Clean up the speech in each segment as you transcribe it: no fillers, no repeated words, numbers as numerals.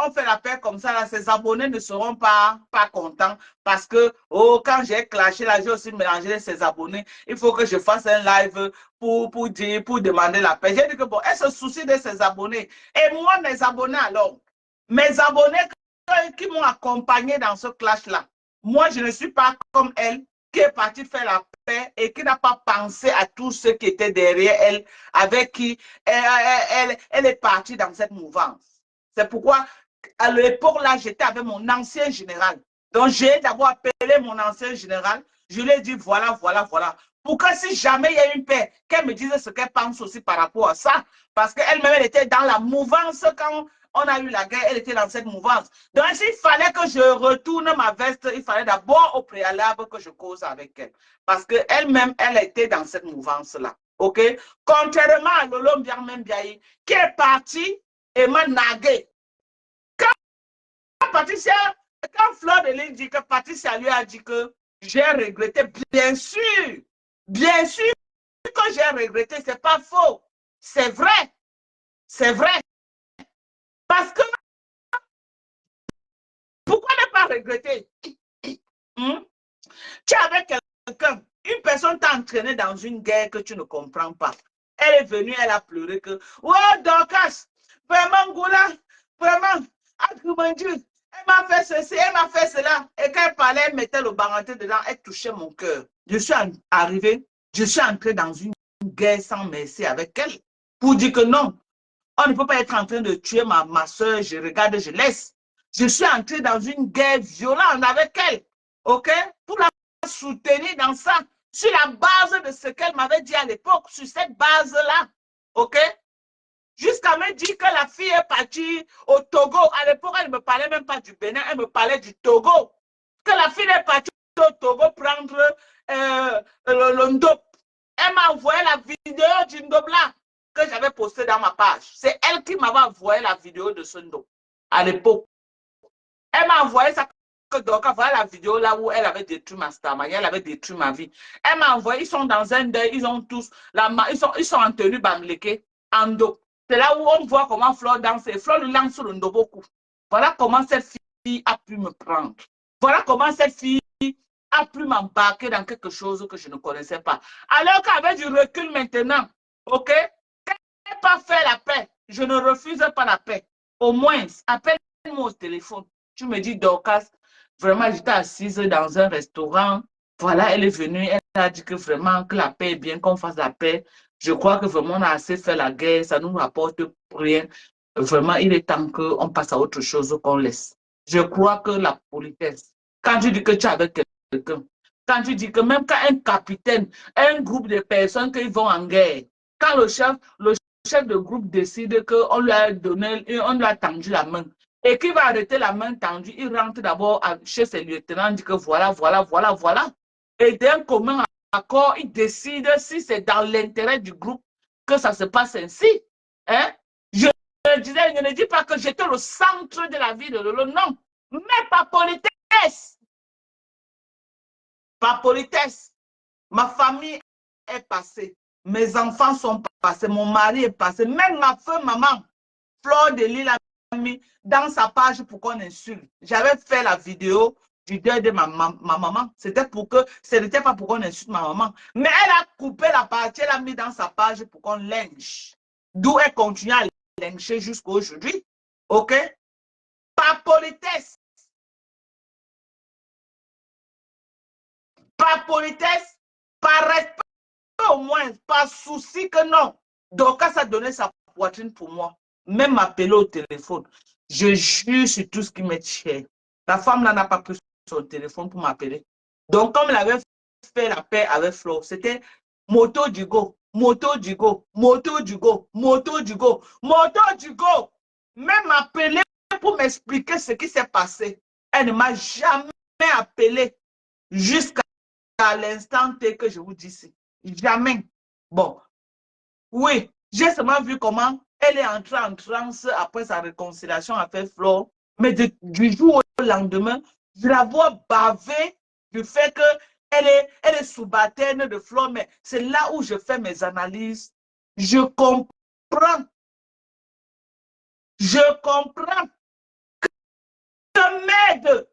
on fait la paix comme ça, là, ses abonnés ne seront pas contents parce que, oh, quand j'ai clashé là, j'ai aussi mélangé ses abonnés. Il faut que je fasse un live pour demander la paix. J'ai dit que bon, elle se soucie de ses abonnés. Et moi, mes abonnés alors, mes abonnés qui m'ont accompagné dans ce clash-là, moi, je ne suis pas comme elle qui est partie faire la paix et qui n'a pas pensé à tous ceux qui étaient derrière elle, avec qui elle est partie dans cette mouvance. C'est pourquoi, à l'époque là, j'étais avec mon ancien général. Donc, j'ai d'abord appelé mon ancien général. Je lui ai dit, voilà, voilà, voilà. Pour que si jamais il y a une paix, qu'elle me dise ce qu'elle pense aussi par rapport à ça. Parce qu'elle-même, elle était dans la mouvance quand on a eu la guerre, elle était dans cette mouvance. Donc, s'il fallait que je retourne ma veste, il fallait d'abord au préalable que je cause avec elle. Parce qu'elle-même, elle était dans cette mouvance-là. OK? Contrairement à Lolo Mbiaye, qui est parti et m'a nagué. Quand Fleur de Lille dit que Patricia lui a dit que j'ai regretté, bien sûr que j'ai regretté, c'est pas faux. C'est vrai. C'est vrai. Parce que pourquoi ne pas regretter? Tu es avec quelqu'un, une personne t'a entraîné dans une guerre que tu ne comprends pas. Elle est venue, elle a pleuré que, oh, Dorcas, vraiment, Goula, vraiment, mon Dieu, elle m'a fait ceci, elle m'a fait cela. Et quand elle parlait, elle mettait le baranté dedans, elle touchait mon cœur. Je suis arrivé, je suis entré dans une guerre sans merci avec elle pour dire que non, on ne peut pas être en train de tuer ma soeur, je regarde, je laisse. Je suis entré dans une guerre violente avec elle, ok? Pour la soutenir dans ça, sur la base de ce qu'elle m'avait dit à l'époque, sur cette base-là, ok? Jusqu'à me dire que la fille est partie au Togo. À l'époque, elle ne me parlait même pas du Bénin, elle me parlait du Togo. Que la fille est partie au Togo prendre le Ndop. Elle m'a envoyé la vidéo du Ndop là que j'avais posté dans ma page. C'est elle qui m'avait envoyé la vidéo de ce Ndop à l'époque. Elle m'a envoyé ça. Donc, voilà la vidéo là où elle avait détruit ma star, elle avait détruit ma vie. Elle m'a envoyé, ils sont dans un deuil, ils ont tous, ils sont en tenue bamléké, en dos. C'est là où on voit comment Flore danse. Et Flore lui lance sur le dos beaucoup. Voilà comment cette fille a pu me prendre. Voilà comment cette fille a pu m'embarquer dans quelque chose que je ne connaissais pas. Alors qu'avec du recul maintenant, ok, qu'elle n'ait pas fait la paix, je ne refuse pas la paix. Au moins, appelle-moi au téléphone. Tu me dis, Dorcas, vraiment, j'étais assise dans un restaurant. Voilà, elle est venue, elle a dit que vraiment, que la paix est bien, qu'on fasse la paix. Je crois que vraiment, on a assez fait la guerre, ça ne nous rapporte rien. Vraiment, il est temps qu'on passe à autre chose, qu'on laisse. Je crois que la politesse, quand tu dis que tu es avec quelqu'un, quand tu dis que même quand un capitaine, un groupe de personnes qui vont en guerre, quand le chef de groupe décide qu'on lui a donné, on lui a tendu la main, et qu'il va arrêter la main tendue, il rentre d'abord chez ses lieutenants, dit que voilà, voilà, voilà, voilà. Et d'un commun accord, il décide si c'est dans l'intérêt du groupe que ça se passe ainsi. Hein? Je ne dis pas que j'étais le centre de la vie de Lolo, non. Mais par politesse. Par politesse. Ma famille est passée. Mes enfants sont passés. Mon mari est passé. Même ma feu maman, Fleur de Lille, a mis dans sa page pour qu'on insulte. J'avais fait la vidéo du deuil de ma maman. C'était pour que, ce n'était pas pour qu'on insulte ma maman. Mais elle a coupé la partie, elle a mis dans sa page pour qu'on lynche. D'où elle continue à lyncher jusqu'à aujourd'hui. OK? Par politesse. Par politesse, par respect au moins, par souci que non. Donc, ça a donné sa poitrine pour moi. Même m'appeler au téléphone. Je jure sur tout ce qui m'est cher. La femme là n'a pas pris son téléphone pour m'appeler. Donc, comme elle avait fait la paix avec Flo, c'était moto du go, moto du go, moto du go, moto du go, moto du go. Même m'appeler pour m'expliquer ce qui s'est passé. Elle ne m'a jamais appelé jusqu'à l'instant T que je vous dis ici. Jamais. Bon, oui, j'ai seulement vu comment elle est entrée en transe après sa réconciliation avec Flo. Mais du jour au lendemain, je la vois baver du fait qu'elle est subalterne de Flo. Mais c'est là où je fais mes analyses. Je comprends. Je comprends que Med,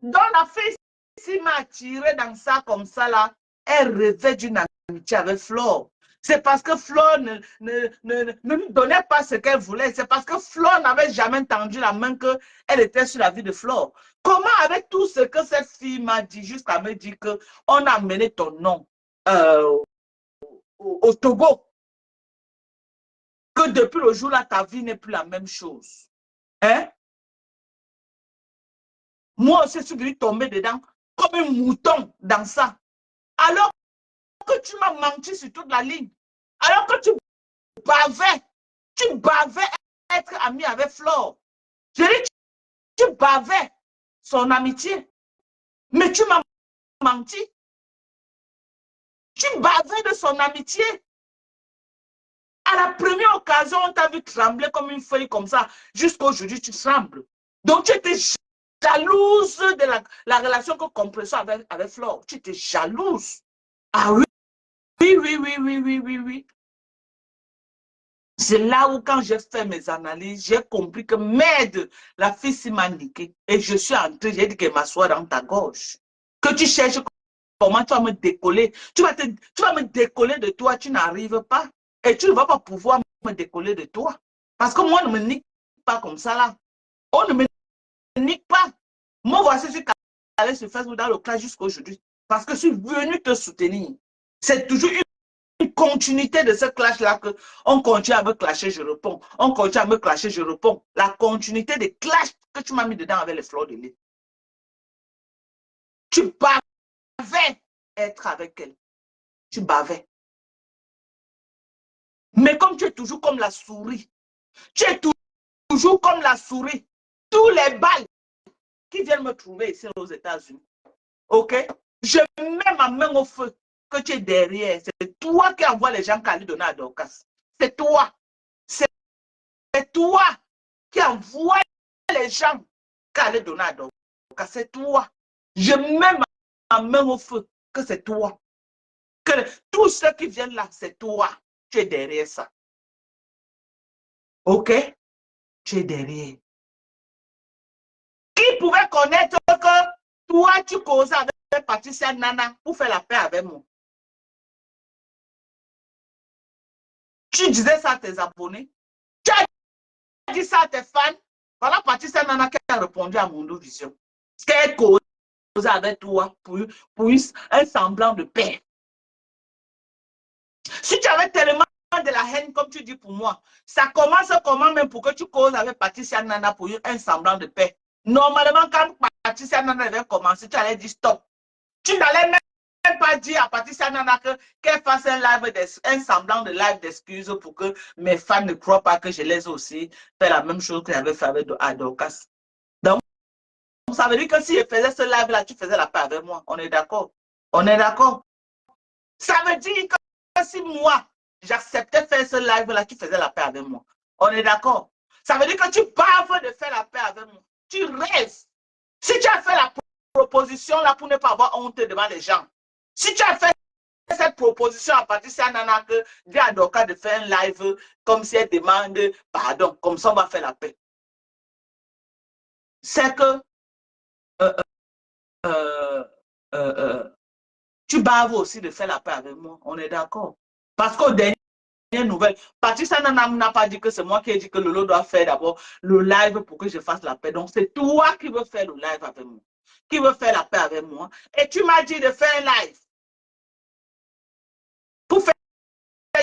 dont la fille s'il m'a attiré dans ça comme ça là, elle rêvait d'une amitié avec Flore. C'est parce que Flore ne lui donnait pas ce qu'elle voulait. C'est parce que Flore n'avait jamais tendu la main qu'elle était sur la vie de Flore. Comment, avec tout ce que cette fille m'a dit, jusqu'à me dire qu'on a mené ton nom au Togo, que depuis le jour-là, ta vie n'est plus la même chose. Hein? Moi aussi, je suis venu tomber dedans comme un mouton dans ça. Alors que tu m'as menti sur toute la ligne. Alors que tu bavais être ami avec Flore. Je dis, tu bavais son amitié. Mais tu m'as menti. Tu bavais de son amitié. À la première occasion, on t'a vu trembler comme une feuille comme ça. Jusqu'à aujourd'hui, tu trembles. Donc, tu étais jalouse de la relation que Compression avait avec Flore. Tu étais jalouse. Ah oui, oui. C'est là où, quand j'ai fait mes analyses, j'ai compris que merde, la fille s'y m'a niqué. Et je suis entrée, j'ai dit qu'elle m'assoit dans ta gorge. Que tu cherches comment tu vas me décoller. Tu vas me décoller de toi, tu n'arrives pas. Et tu ne vas pas pouvoir me décoller de toi. Parce que moi, on ne me nique pas comme ça là. On ne me nique pas. Moi, voici, je suis allée sur Facebook dans le clash jusqu'à aujourd'hui. Parce que je suis venue te soutenir. C'est toujours une continuité de ce clash-là que on continue à me clasher, je réponds. On continue à me clasher, je réponds. La continuité des clashs que tu m'as mis dedans avec les fleurs de lait. Tu bavais être avec elle. Tu bavais. Mais comme tu es toujours comme la souris, tu es toujours comme la souris. Tous les balles qui viennent me trouver ici aux États-Unis, ok? Je mets ma main au feu que tu es derrière. C'est toi qui envoie les gens qui allaient donner à Dorcas. C'est toi. C'est toi qui envoie les gens qui allaient donner à Dorcas. C'est toi. Je mets ma main au feu que c'est toi. Que tous ceux qui viennent là, c'est toi. Tu es derrière ça. Ok? Tu es derrière. Qui pouvait connaître que toi, tu causais avec Patricia Nana pour faire la paix avec moi? Tu disais ça à tes abonnés. Tu as dit ça à tes fans. Voilà Patricia Nana qui a répondu à Mondo Vision. Qu'elle causait avec toi pour un semblant de paix. Si tu avais tellement de la haine, comme tu dis pour moi, ça commence comment même pour que tu causes avec Patricia Nana pour un semblant de paix? Normalement, quand Patricia Nana avait commencé, tu allais dire stop. Tu n'allais même pas dire à Patricia Nana qu'elle fasse un semblant de live d'excuses pour que mes fans ne croient pas que je les ai aussi fait la même chose que j'avais fait avec Dorcas. Donc, ça veut dire que si je faisais ce live-là, tu faisais la paix avec moi. On est d'accord? On est d'accord? Ça veut dire que si moi, j'acceptais faire ce live-là, tu faisais la paix avec moi. On est d'accord? Ça veut dire que tu baves de faire la paix avec moi. Tu rêves. Si tu as fait la proposition là pour ne pas avoir honte devant les gens, si tu as fait cette proposition à Patricia Nana que dit à Dorcas de faire un live comme si elle demande pardon, comme ça on va faire la paix. C'est que tu baves aussi de faire la paix avec moi. On est d'accord? Parce qu'au dernier nouvelle, Patricia Nana n'a pas dit que c'est moi qui ai dit que Lolo doit faire d'abord le live pour que je fasse la paix. Donc c'est toi qui veux faire le live avec moi, qui veut faire la paix avec moi. Et tu m'as dit de faire un live pour faire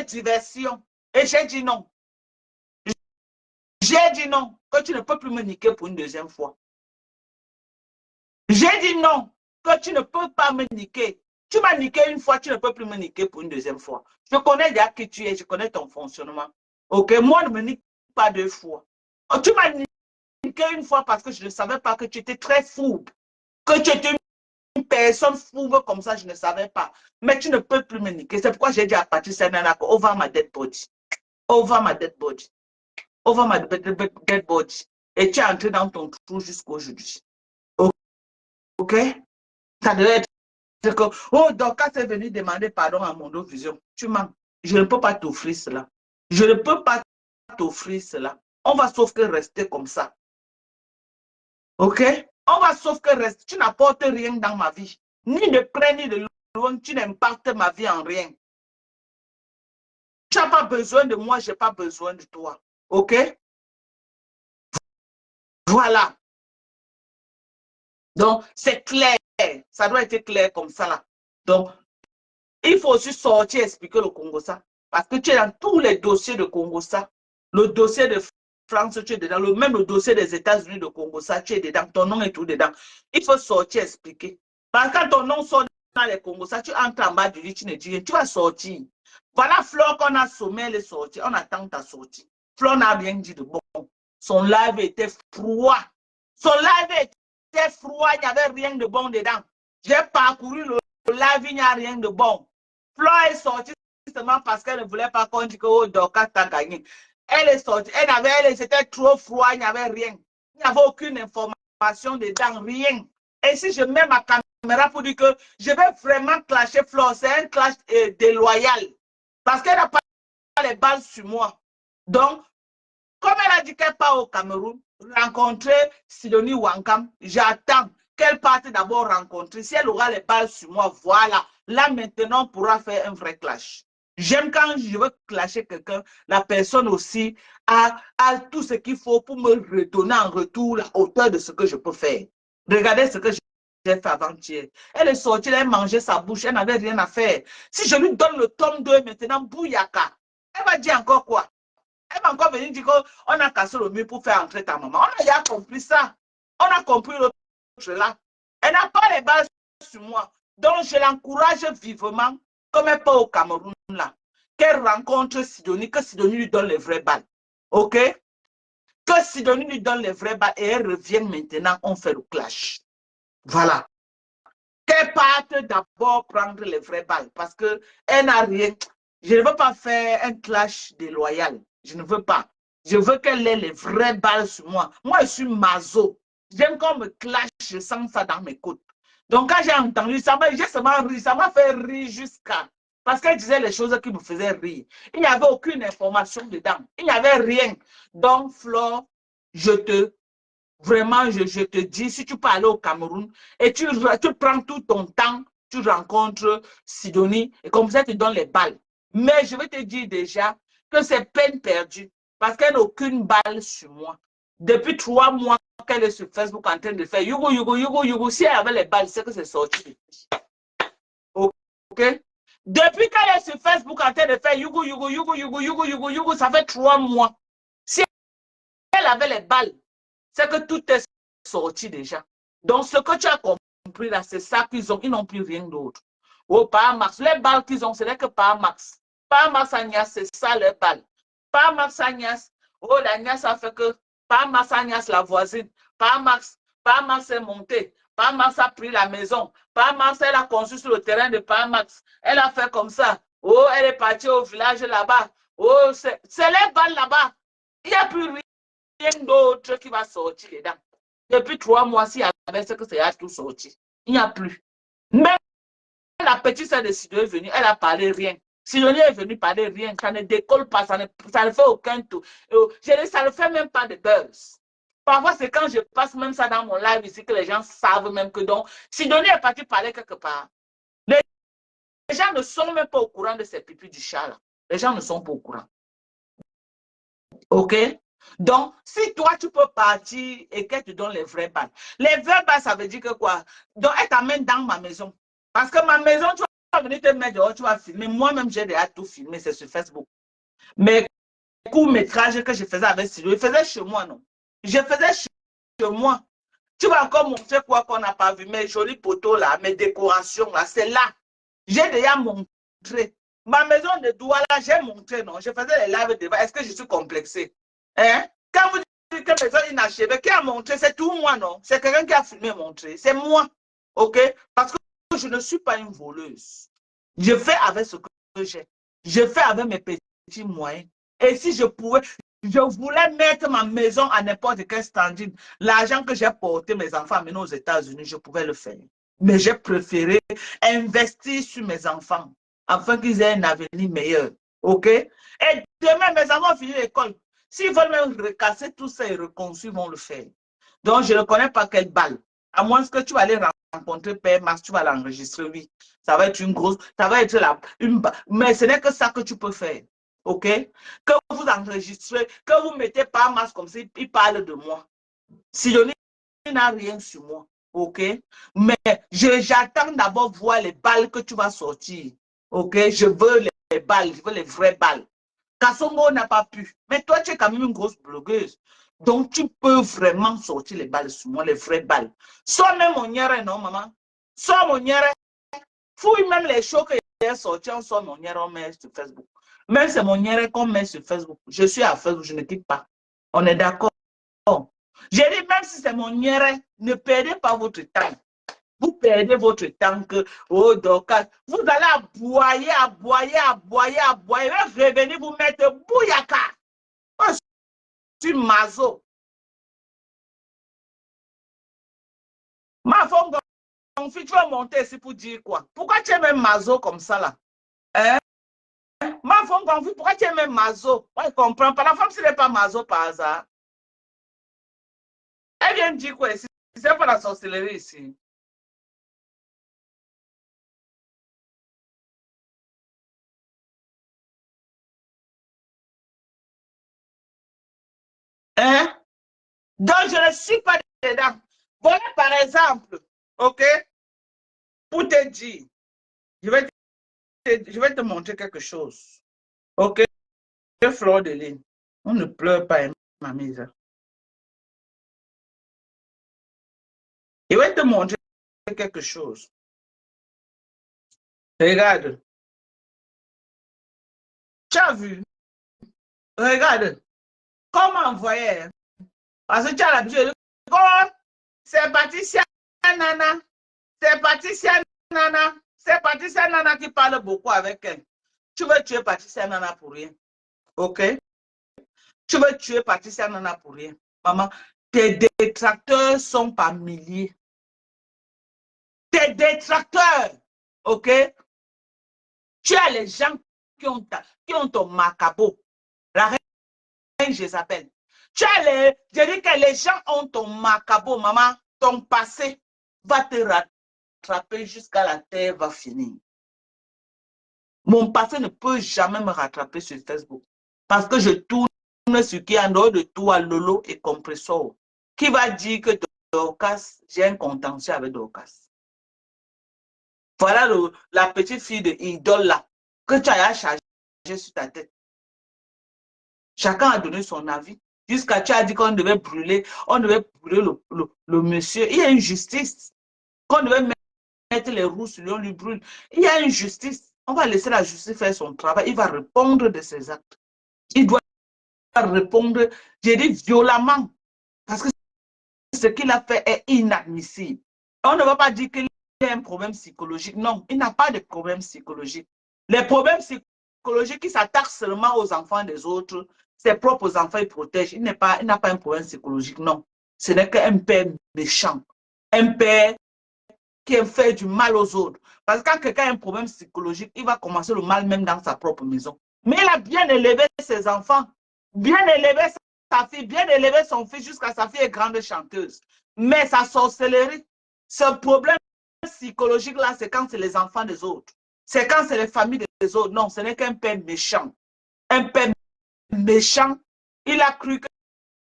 diversion. Et j'ai dit non. J'ai dit non, que tu ne peux plus me niquer pour une deuxième fois. J'ai dit non, que tu ne peux pas me niquer. Tu m'as niqué une fois, tu ne peux plus me niquer pour une deuxième fois. Je connais déjà qui tu es, je connais ton fonctionnement. Ok, moi ne me nique pas deux fois. Tu m'as niqué une fois parce que je ne savais pas que tu étais très fourbe. Que tu étais une personne fourbe comme ça, je ne savais pas. Mais tu ne peux plus me niquer. C'est pourquoi j'ai dit à Patricia Nana, over my dead body. Over my dead body. Over my dead body. Et tu es entré dans ton trou jusqu'aujourd'hui. Ok? Ça devait être que, oh, Dorcas est venu demander pardon à Mondo Vision. Tu mens. Je ne peux pas t'offrir cela. Je ne peux pas t'offrir cela. On va sauf que rester comme ça. Ok? On va sauf que rester. Tu n'apportes rien dans ma vie. Ni de près ni de loin, tu n'impactes ma vie en rien. Tu n'as pas besoin de moi, je n'ai pas besoin de toi. Ok? Voilà. Donc, c'est clair. Ça doit être clair comme ça là. Donc, il faut aussi sortir expliquer le Congo ça. Parce que tu es dans tous les dossiers de Congo ça. Le dossier de France, tu es dedans. Même le dossier des États-Unis de Congo ça, tu es dedans. Ton nom est tout dedans. Il faut sortir expliquer. Parce que quand ton nom sort dans les Congo ça, tu entres en bas du lit, tu ne dis rien. Tu vas sortir. Voilà Flore qu'on a sommé, elle est sortie. On attend ta sortie. Flore n'a rien dit de bon. Son live était froid. Son live était froid, il n'y avait rien de bon dedans. J'ai parcouru le live, il n'y a rien de bon. Flore est sortie seulement parce qu'elle ne voulait pas qu'on dise que oh, Dorcas t'a gagné. Elle est sortie, c'était trop froid, il n'y avait rien. Il n'y avait aucune information dedans, rien. Et si je mets ma caméra pour dire que je vais vraiment clasher Flore, c'est un clash déloyal. Parce qu'elle n'a pas les balles sur moi. Donc, comme elle a dit qu'elle part au Cameroun, rencontrer Sidonie Wankam, j'attends qu'elle parte d'abord rencontrer. Si elle aura les balles sur moi, voilà. Là, maintenant, on pourra faire un vrai clash. J'aime quand je veux clasher quelqu'un, la personne aussi a tout ce qu'il faut pour me redonner en retour la hauteur de ce que je peux faire. Regardez ce que j'ai fait avant-hier. Elle est sortie, elle a mangé sa bouche, elle n'avait rien à faire. Si je lui donne le tome 2 maintenant, bouyaka, elle va dire encore quoi? Elle va encore venir dire qu'on a cassé le mur pour faire entrer ta maman. On a déjà compris ça. On a compris l'autre là. Elle n'a pas les bases sur moi. Donc, je l'encourage vivement, comme elle part au Cameroun là, qu'elle rencontre Sidonie, que Sidonie lui donne les vraies balles. OK? Que Sidonie lui donne les vraies balles et elle revient maintenant, on fait le clash. Voilà. Qu'elle parte d'abord prendre les vraies balles parce qu'elle n'a rien. Je ne veux pas faire un clash déloyal. Je ne veux pas. Je veux qu'elle ait les vraies balles sur moi. Moi, je suis maso. J'aime qu'on me clash, je sens ça dans mes côtes. Donc, quand j'ai entendu ça, j'ai seulement ri. Ça m'a fait rire jusqu'à... Parce qu'elle disait les choses qui me faisaient rire. Il n'y avait aucune information dedans. Il n'y avait rien. Donc, Flore, vraiment, je te dis, si tu peux aller au Cameroun et tu prends tout ton temps, tu rencontres Sidonie et comme ça, tu donnes les balles. Mais je vais te dire déjà que c'est peine perdue parce qu'elle n'a aucune balle sur moi. Depuis 3 mois qu'elle est sur Facebook en train de faire yougo, yougo, yougo, yougo. Si elle avait les balles, c'est que c'est sorti. OK? Depuis qu'elle est sur Facebook en train de faire yougo, yougo, yougo, yougo, yougo, yougo, yougo, ça fait 3 mois. Si elle avait les balles, c'est que tout est sorti déjà. Donc, ce que tu as compris là, c'est ça qu'ils ont. Ils n'ont plus rien d'autre. Oh, par Max. Les balles qu'ils ont, ce n'est que par Max. Par Max Agnès, c'est ça les balles. Par Max Agnès, oh, l'Agnès a fait que par Max Agnès, la voisine. Par Max est monté. Par Max a pris la maison. Par Max, elle a construit sur le terrain de Par Max. Elle a fait comme ça. Oh, elle est partie au village là-bas. Oh, c'est les balles là-bas. Il n'y a plus rien d'autre qui va sortir dedans. Depuis 3 mois, s'il y avait ce que c'est à tout sorti. Il n'y a plus. Même la petite sœur de Sidonie est venue, elle a parlé rien. Sidonie est venue parler rien. Ça ne décolle pas, ça ne fait aucun tout. Ça ne fait même pas de buzz. Parfois, c'est quand je passe même ça dans mon live ici que les gens savent même que donc, Sidonie est partie parler quelque part. Les gens ne sont même pas au courant de ces pipis du chat là. Les gens ne sont pas au courant. OK? Donc, si toi, tu peux partir et qu'elle te donne les vraies balles. Les vraies balles, ça veut dire que quoi? Donc, elle t'amène dans ma maison. Parce que ma maison, tu vas venir te mettre dehors, tu vas filmer. Moi-même, j'ai déjà tout filmé, c'est sur Facebook. Mes courts-métrages que je faisais avec Sido, je faisais chez moi, non? Je faisais chez moi. Tu vas encore montrer quoi qu'on n'a pas vu. Mes jolis poteaux là, mes décorations là, c'est là. J'ai déjà montré. Ma maison de Douala, j'ai montré, non? Je faisais les lives devant. Est-ce que je suis complexée? Hein? Quand vous dites que maison inachevée, qui a montré? C'est tout moi, non? C'est quelqu'un qui a filmé montré. C'est moi. OK? Parce que je ne suis pas une voleuse. Je fais avec ce que j'ai. Je fais avec mes petits moyens. Et si je pouvais, je voulais mettre ma maison à n'importe quel standing. L'argent que j'ai porté mes enfants à mener aux États-Unis, je pouvais le faire. Mais j'ai préféré investir sur mes enfants afin qu'ils aient un avenir meilleur. OK? Et demain, mes enfants finissent l'école. S'ils veulent même recasser tout ça et reconstruire, ils vont le faire. Donc, je ne connais pas quelle balle. À moins que tu vas aller rencontrer Père Max, tu vas l'enregistrer, oui. Ça va être une grosse, ça va être une balle. Mais ce n'est que ça que tu peux faire. OK? Que vous enregistrez, que vous mettez Père Max comme ça, il parle de moi. Sidonie n'a rien sur moi. OK? Mais j'attends d'abord voir les balles que tu vas sortir. OK? Je veux les balles, je veux les vraies balles. Kassongo n'a pas pu. Mais toi, tu es quand même une grosse blogueuse. Donc, tu peux vraiment sortir les balles sur moi, les vraies balles. Sors même mon nyere, non, maman? Sors mon nyere. Fouille même les shows que j'ai sortis, on sort mon nyere, on met sur Facebook. Même c'est mon nyere qu'on met sur Facebook. Je suis à Facebook, je ne quitte pas. On est d'accord? J'ai dit, même si c'est mon nyere, ne perdez pas votre temps. Vous perdez votre temps que, oh, Dorcas, vous allez aboyer, aboyer, aboyer, aboyer, revenir vous mettre bouyaka. Oh, je suis mazo. Ma femme, ton fils, tu vas monter ici pour dire quoi? Pourquoi tu es même mazo comme ça là? Hein? Ma femme, ton fils, pourquoi tu es même mazo? Moi, je ne comprends pas. La femme, ce n'est pas mazo par hasard. Elle vient de dire quoi ici? C'est pas la sorcellerie ici. Hein? Donc, je ne suis pas dedans. Voilà, par exemple, OK? Pour te dire, je vais te montrer quelque chose. OK? Fleur de ligne. On ne pleure pas, hein, ma mise. Je vais te montrer quelque chose. Regarde. Tu as vu? Regarde. Comment envoyer? Parce que tu as l'habitude de dire, c'est Patricia Nana. C'est Patricia Nana. C'est Patricia Nana qui parle beaucoup avec elle. Tu veux tuer Patricia Nana pour rien. OK? Tu veux tuer Patricia Nana pour rien. Maman, tes détracteurs sont par milliers. Tes détracteurs. OK? Tu as les gens qui ont ton macabo. La reine, je s'appelle. Tu as je dis que les gens ont ton macabo, maman. Ton passé va te rattraper jusqu'à la terre va finir. Mon passé ne peut jamais me rattraper sur Facebook. Parce que je tourne ce qui est en dehors de toi, Lolo et Compressor. Qui va dire que Dorcas, j'ai un contentieux avec Dorcas. Voilà la petite fille de idole là, que tu as chargé sur ta tête. Chacun a donné son avis. Jusqu'à tu as dit qu'on devait brûler, le monsieur. Il y a une justice. Qu'on devait mettre les roues sur lui, on lui brûle. Il y a une justice. On va laisser la justice faire son travail. Il va répondre de ses actes. Il doit répondre, j'ai dit violemment. Parce que ce qu'il a fait est inadmissible. On ne va pas dire qu'il a un problème psychologique. Non, il n'a pas de problème psychologique. Les problèmes psychologiques qui s'attaquent seulement aux enfants des autres, ses propres enfants, il protège. Il n'a pas un problème psychologique. Non, ce n'est qu'un père méchant. Un père qui fait du mal aux autres. Parce que quand quelqu'un a un problème psychologique, il va commencer le mal même dans sa propre maison. Mais il a bien élevé ses enfants, bien élevé sa fille, bien élevé son fils jusqu'à sa fille est grande chanteuse. Mais sa sorcellerie, ce problème psychologique-là, c'est quand c'est les enfants des autres. C'est quand c'est les familles des autres. Non, ce n'est qu'un père méchant. Un père méchant, il a cru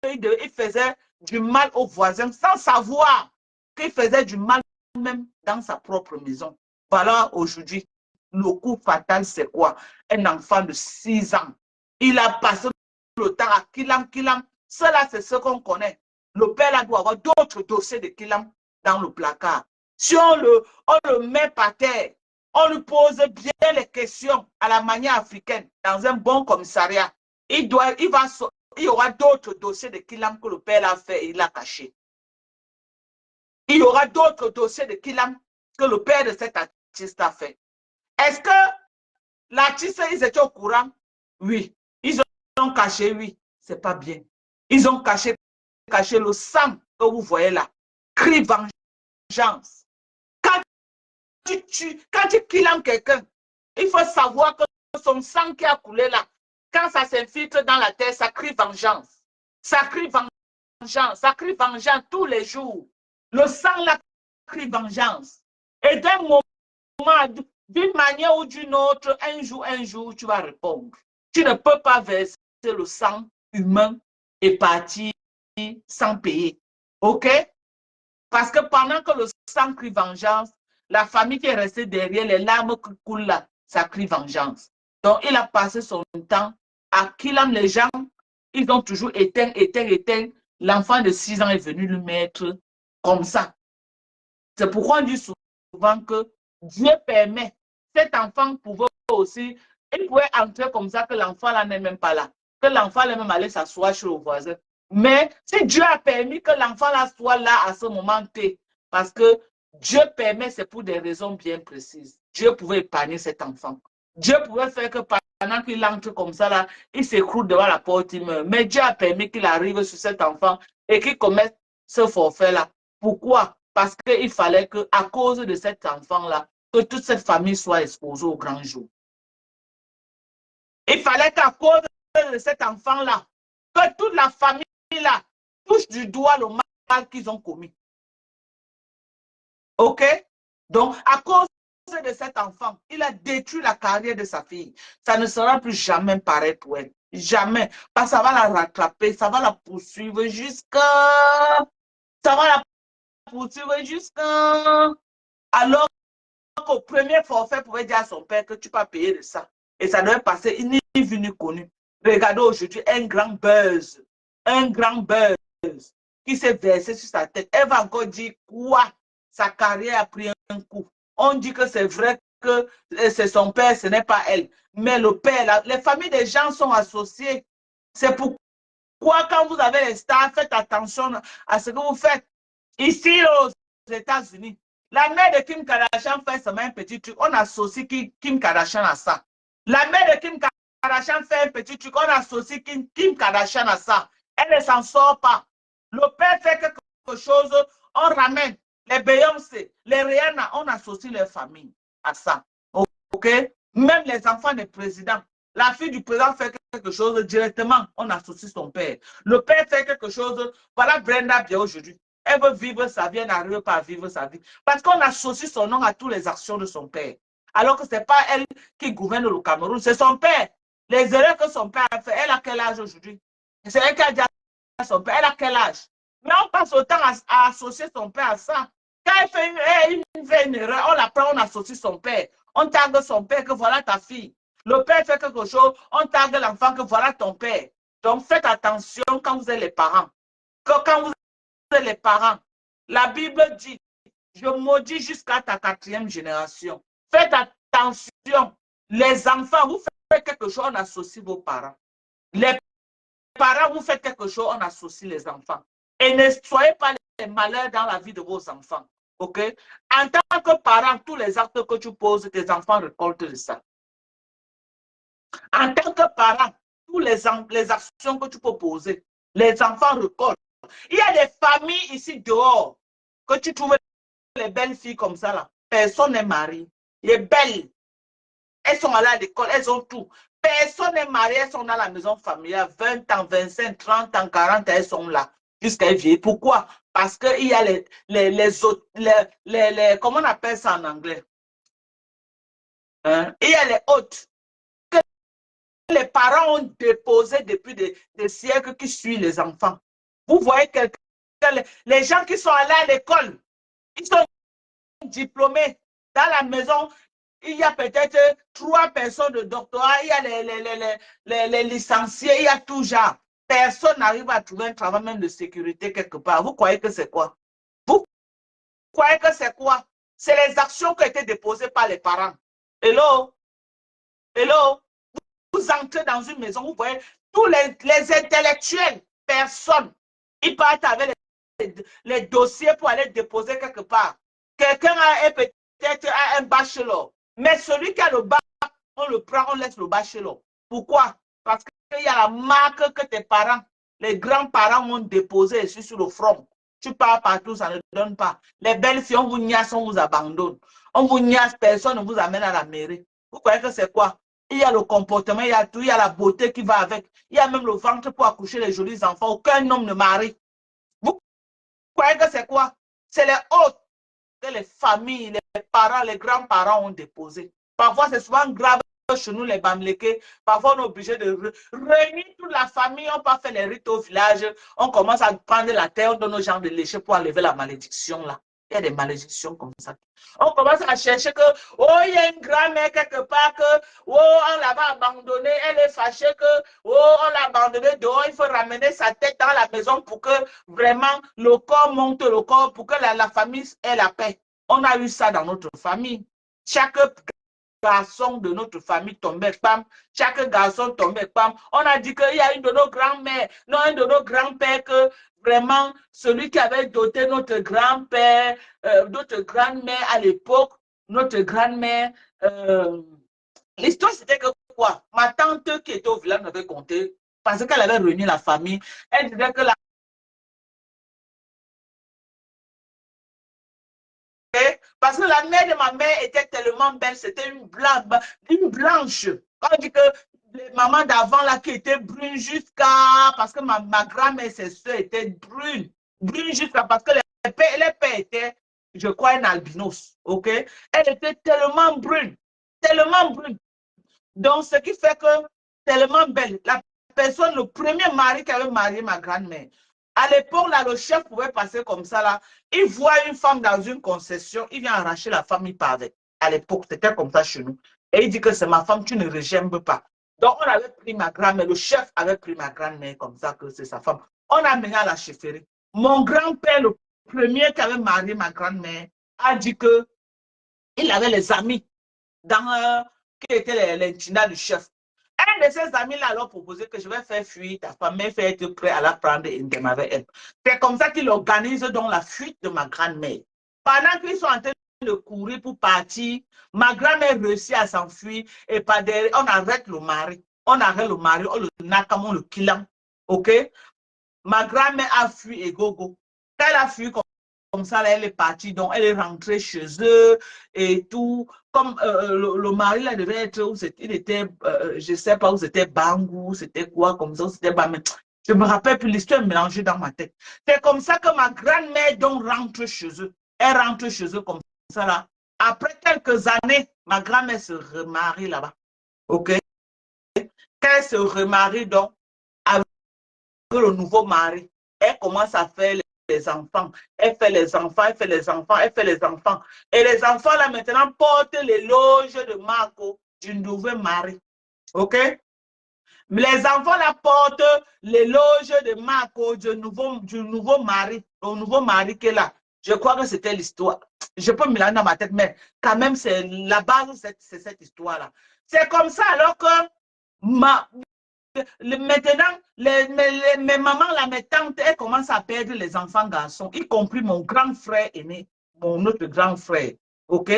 qu'il faisait du mal aux voisins sans savoir qu'il faisait du mal même dans sa propre maison. Voilà aujourd'hui, le coup fatal, c'est quoi? Un enfant de 6 ans. Il a passé le temps à Kilam. Cela, c'est ce qu'on connaît. Le père là doit avoir d'autres dossiers de Kilam dans le placard. Si on le met par terre, on lui pose bien les questions à la manière africaine, dans un bon commissariat, il y aura d'autres dossiers de Kilam que le père a fait et il a caché. Il y aura d'autres dossiers de Kilam que le père de cet artiste a fait. Est-ce que l'artiste, ils étaient au courant? Oui. Ils ont caché, oui. C'est pas bien. Ils ont caché le sang que vous voyez là. Crie vengeance. Quand tu killam quelqu'un, il faut savoir que son sang qui a coulé là, Quand ça s'infiltre dans la terre, ça crie vengeance. Ça crie vengeance. Ça crie vengeance tous les jours. Le sang là crie vengeance. Et d'un moment, d'une manière ou d'une autre, un jour, tu vas répondre. Tu ne peux pas verser le sang humain et partir sans payer. OK? Parce que pendant que le sang crie vengeance, la famille qui est restée derrière, les larmes qui coulent là, ça crie vengeance. Donc, il a passé son temps à qu'il aime les gens. Ils ont toujours éteint. L'enfant de 6 ans est venu le mettre comme ça. C'est pourquoi on dit souvent que Dieu permet. Cet enfant pouvait aussi, il pouvait entrer comme ça que l'enfant là n'est même pas là. Que l'enfant là même allait s'asseoir chez le voisin. Mais si Dieu a permis que l'enfant là soit là à ce moment T, parce que Dieu permet, c'est pour des raisons bien précises. Dieu pouvait épargner cet enfant. Dieu pouvait faire que pendant qu'il entre comme ça là, il s'écroule devant la porte, il meurt. Mais Dieu a permis qu'il arrive sur cet enfant et qu'il commette ce forfait là. Pourquoi? Parce qu'il fallait que, à cause de cet enfant-là, que toute cette famille soit exposée au grand jour. Il fallait qu'à cause de cet enfant-là, que toute la famille-là touche du doigt le mal qu'ils ont commis. OK? Donc, à cause de cet enfant, il a détruit la carrière de sa fille. Ça ne sera plus jamais pareil pour elle. Jamais. Parce que ça va la rattraper, ça va la poursuivre jusqu'à... Ça va la poursuivre jusqu'à... Alors qu'au premier forfait, pouvait dire à son père que tu peux payer de ça. Et ça devait passer ni vu ni connu. Regardez aujourd'hui un grand buzz qui s'est versé sur sa tête. Elle va encore dire quoi? Sa carrière a pris un coup. On dit que c'est vrai que c'est son père, ce n'est pas elle. Mais le père, les familles des gens sont associées. C'est pourquoi quand vous avez les stars, faites attention à ce que vous faites. Ici aux États-Unis, la mère de Kim Kardashian fait seulement un petit truc. On associe Kim Kardashian à ça. La mère de Kim Kardashian fait un petit truc. On associe Kim Kardashian à ça. Elle ne s'en sort pas. Le père fait quelque chose, on ramène les Beyoncé, les Rihanna, on associe leur famille à ça. OK? Même les enfants des présidents. La fille du président fait quelque chose directement, on associe son père. Le père fait quelque chose, voilà Brenda bien aujourd'hui. Elle veut vivre sa vie, elle n'arrive pas à vivre sa vie. Parce qu'on associe son nom à toutes les actions de son père. Alors que ce n'est pas elle qui gouverne le Cameroun, c'est son père. Les erreurs que son père a fait, elle a quel âge aujourd'hui? C'est elle qui a dit à son père, elle a quel âge? Mais on passe autant à associer son père à ça. Quand elle fait une erreur, on la prend, on associe son père. On tague son père que voilà ta fille. Le père fait quelque chose, on tague l'enfant que voilà ton père. Donc faites attention quand vous êtes les parents. Quand vous les parents. La Bible dit, je maudis jusqu'à ta 4e génération. Faites attention. Les enfants, vous faites quelque chose, on associe vos parents. Les parents, vous faites quelque chose, on associe les enfants. Et ne soyez pas les malheurs dans la vie de vos enfants. OK? En tant que parent, tous les actes que tu poses, tes enfants récoltent de ça. En tant que parent, toutes les actions que tu peux poser, les enfants récoltent. Il y a des familles ici dehors que tu trouves les belles filles comme ça là. Personne n'est marié. Les belles, elles sont allées à l'école, elles ont tout. Personne n'est marié, elles sont dans la maison familiale. 20 ans, 25, 30 ans, 40 ans, elles sont là. Jusqu'à vieillir. Pourquoi? Parce qu'il y a comment on appelle ça en anglais? Hein? Il y a les hôtes que les parents ont déposé depuis des siècles qui suivent les enfants. Vous voyez que les gens qui sont allés à l'école, ils sont diplômés. Dans la maison, il y a peut-être 3 personnes de doctorat, il y a les licenciés, il y a tout genre. Personne n'arrive à trouver un travail même de sécurité quelque part. Vous croyez que c'est quoi? Vous croyez que c'est quoi? C'est les actions qui ont été déposées par les parents. Hello? Hello? Vous entrez dans une maison, vous voyez tous les intellectuels, personne. Ils partent avec les dossiers pour aller déposer quelque part. Quelqu'un a peut-être un bachelor, mais celui qui a le bac, on le prend, on laisse le bachelor. Pourquoi? Parce qu'il y a la marque que tes parents, les grands-parents ont déposé sur le front. Tu pars partout, ça ne donne pas. Les belles filles, on vous niasse, on vous abandonne. On vous niasse, personne ne vous amène à la mairie. Vous croyez que c'est quoi? Il y a le comportement, il y a tout, il y a la beauté qui va avec. Il y a même le ventre pour accoucher les jolis enfants. Aucun homme ne marie. Vous croyez que c'est quoi? C'est les hôtes que les familles, les parents, les grands-parents ont déposé. Parfois, c'est souvent grave chez nous, les Bamlékés. Parfois, on est obligé de réunir toute la famille. On peut faire les rites au village. On commence à prendre la terre, on donne aux gens de lécher pour enlever la malédiction là. Il y a des malédictions comme ça. On commence à chercher que, oh, il y a une grand-mère quelque part que, oh, on l'avait abandonnée, elle est fâchée que, oh, on l'a abandonnée dehors, il faut ramener sa tête dans la maison pour que vraiment le corps monte, le corps, pour que la famille ait la paix. On a eu ça dans notre famille. Chaque garçon de notre famille tombait femme, chaque garçon tombait femme. On a dit qu'il y a une de nos grands-mères, non, un de nos grands-pères que vraiment, celui qui avait doté notre grand-père, notre grand-mère à l'époque, notre grand-mère, l'histoire c'était que quoi? Ma tante qui était au village m'avait conté, parce qu'elle avait réuni la famille, elle disait que la parce que la mère de ma mère était tellement belle, c'était une blanche. Quand on dit que les mamans d'avant là qui étaient brunes jusqu'à... Parce que ma grand-mère et ses soeurs étaient brunes. Brunes jusqu'à... Parce que les pères étaient, je crois, un albinos. OK? Elle était tellement brune. Tellement brune. Donc, ce qui fait que tellement belle. La personne, le premier mari qui avait marié ma grand-mère, à l'époque, là, le chef pouvait passer comme ça, là. Il voit une femme dans une concession, il vient arracher la femme, il part avec. À l'époque, c'était comme ça chez nous. Et il dit que c'est ma femme, tu ne rejambes pas. Donc, on avait pris ma grand-mère, le chef avait pris ma grand-mère comme ça, que c'est sa femme. On a mené à la chefferie. Mon grand-père, le premier qui avait marié ma grand-mère, a dit que il avait les amis dans qui était l'intina du chef. Un de ses amis-là leur proposé que je vais faire fuir ta femme, mais faire être prêt à la prendre et démarrer elle. C'est comme ça qu'il organise donc la fuite de ma grand-mère. Pendant qu'ils sont en train de courir pour partir, ma grand-mère réussit à s'enfuir et par derrière, on arrête le mari. On arrête le mari, on le nakam, on le killam. OK? Ma grand-mère a fui et gogo. Quand elle a fui comme ça, là, elle est partie, donc elle est rentrée chez eux et tout. Comme le mari, là, devait être, il était, je ne sais pas où c'était, Bangou, c'était quoi, comme ça, c'était Bamé. Je me rappelle plus, l'histoire est mélangée dans ma tête. C'est comme ça que ma grand-mère, donc, rentre chez eux. Elle rentre chez eux comme ça, là. Après quelques années, ma grand-mère se remarie là-bas. OK? Quand elle se remarie, donc, avec le nouveau mari, elle commence à faire les enfants. Elle fait les enfants, elle fait les enfants, elle fait les enfants. Et les enfants, là, maintenant, portent l'éloge de Marco, du nouveau mari. OK? Les enfants, là, portent l'éloge de Marco, du nouveau mari. Le nouveau mari qui est là. Je crois que c'était l'histoire. Je peux me l'amener dans ma tête, mais quand même, c'est la base, c'est cette histoire-là. C'est comme ça, alors que maintenant, mes mamans, là, mes tantes, elles commencent à perdre les enfants garçons, y compris mon grand frère aîné, mon autre grand frère. OK?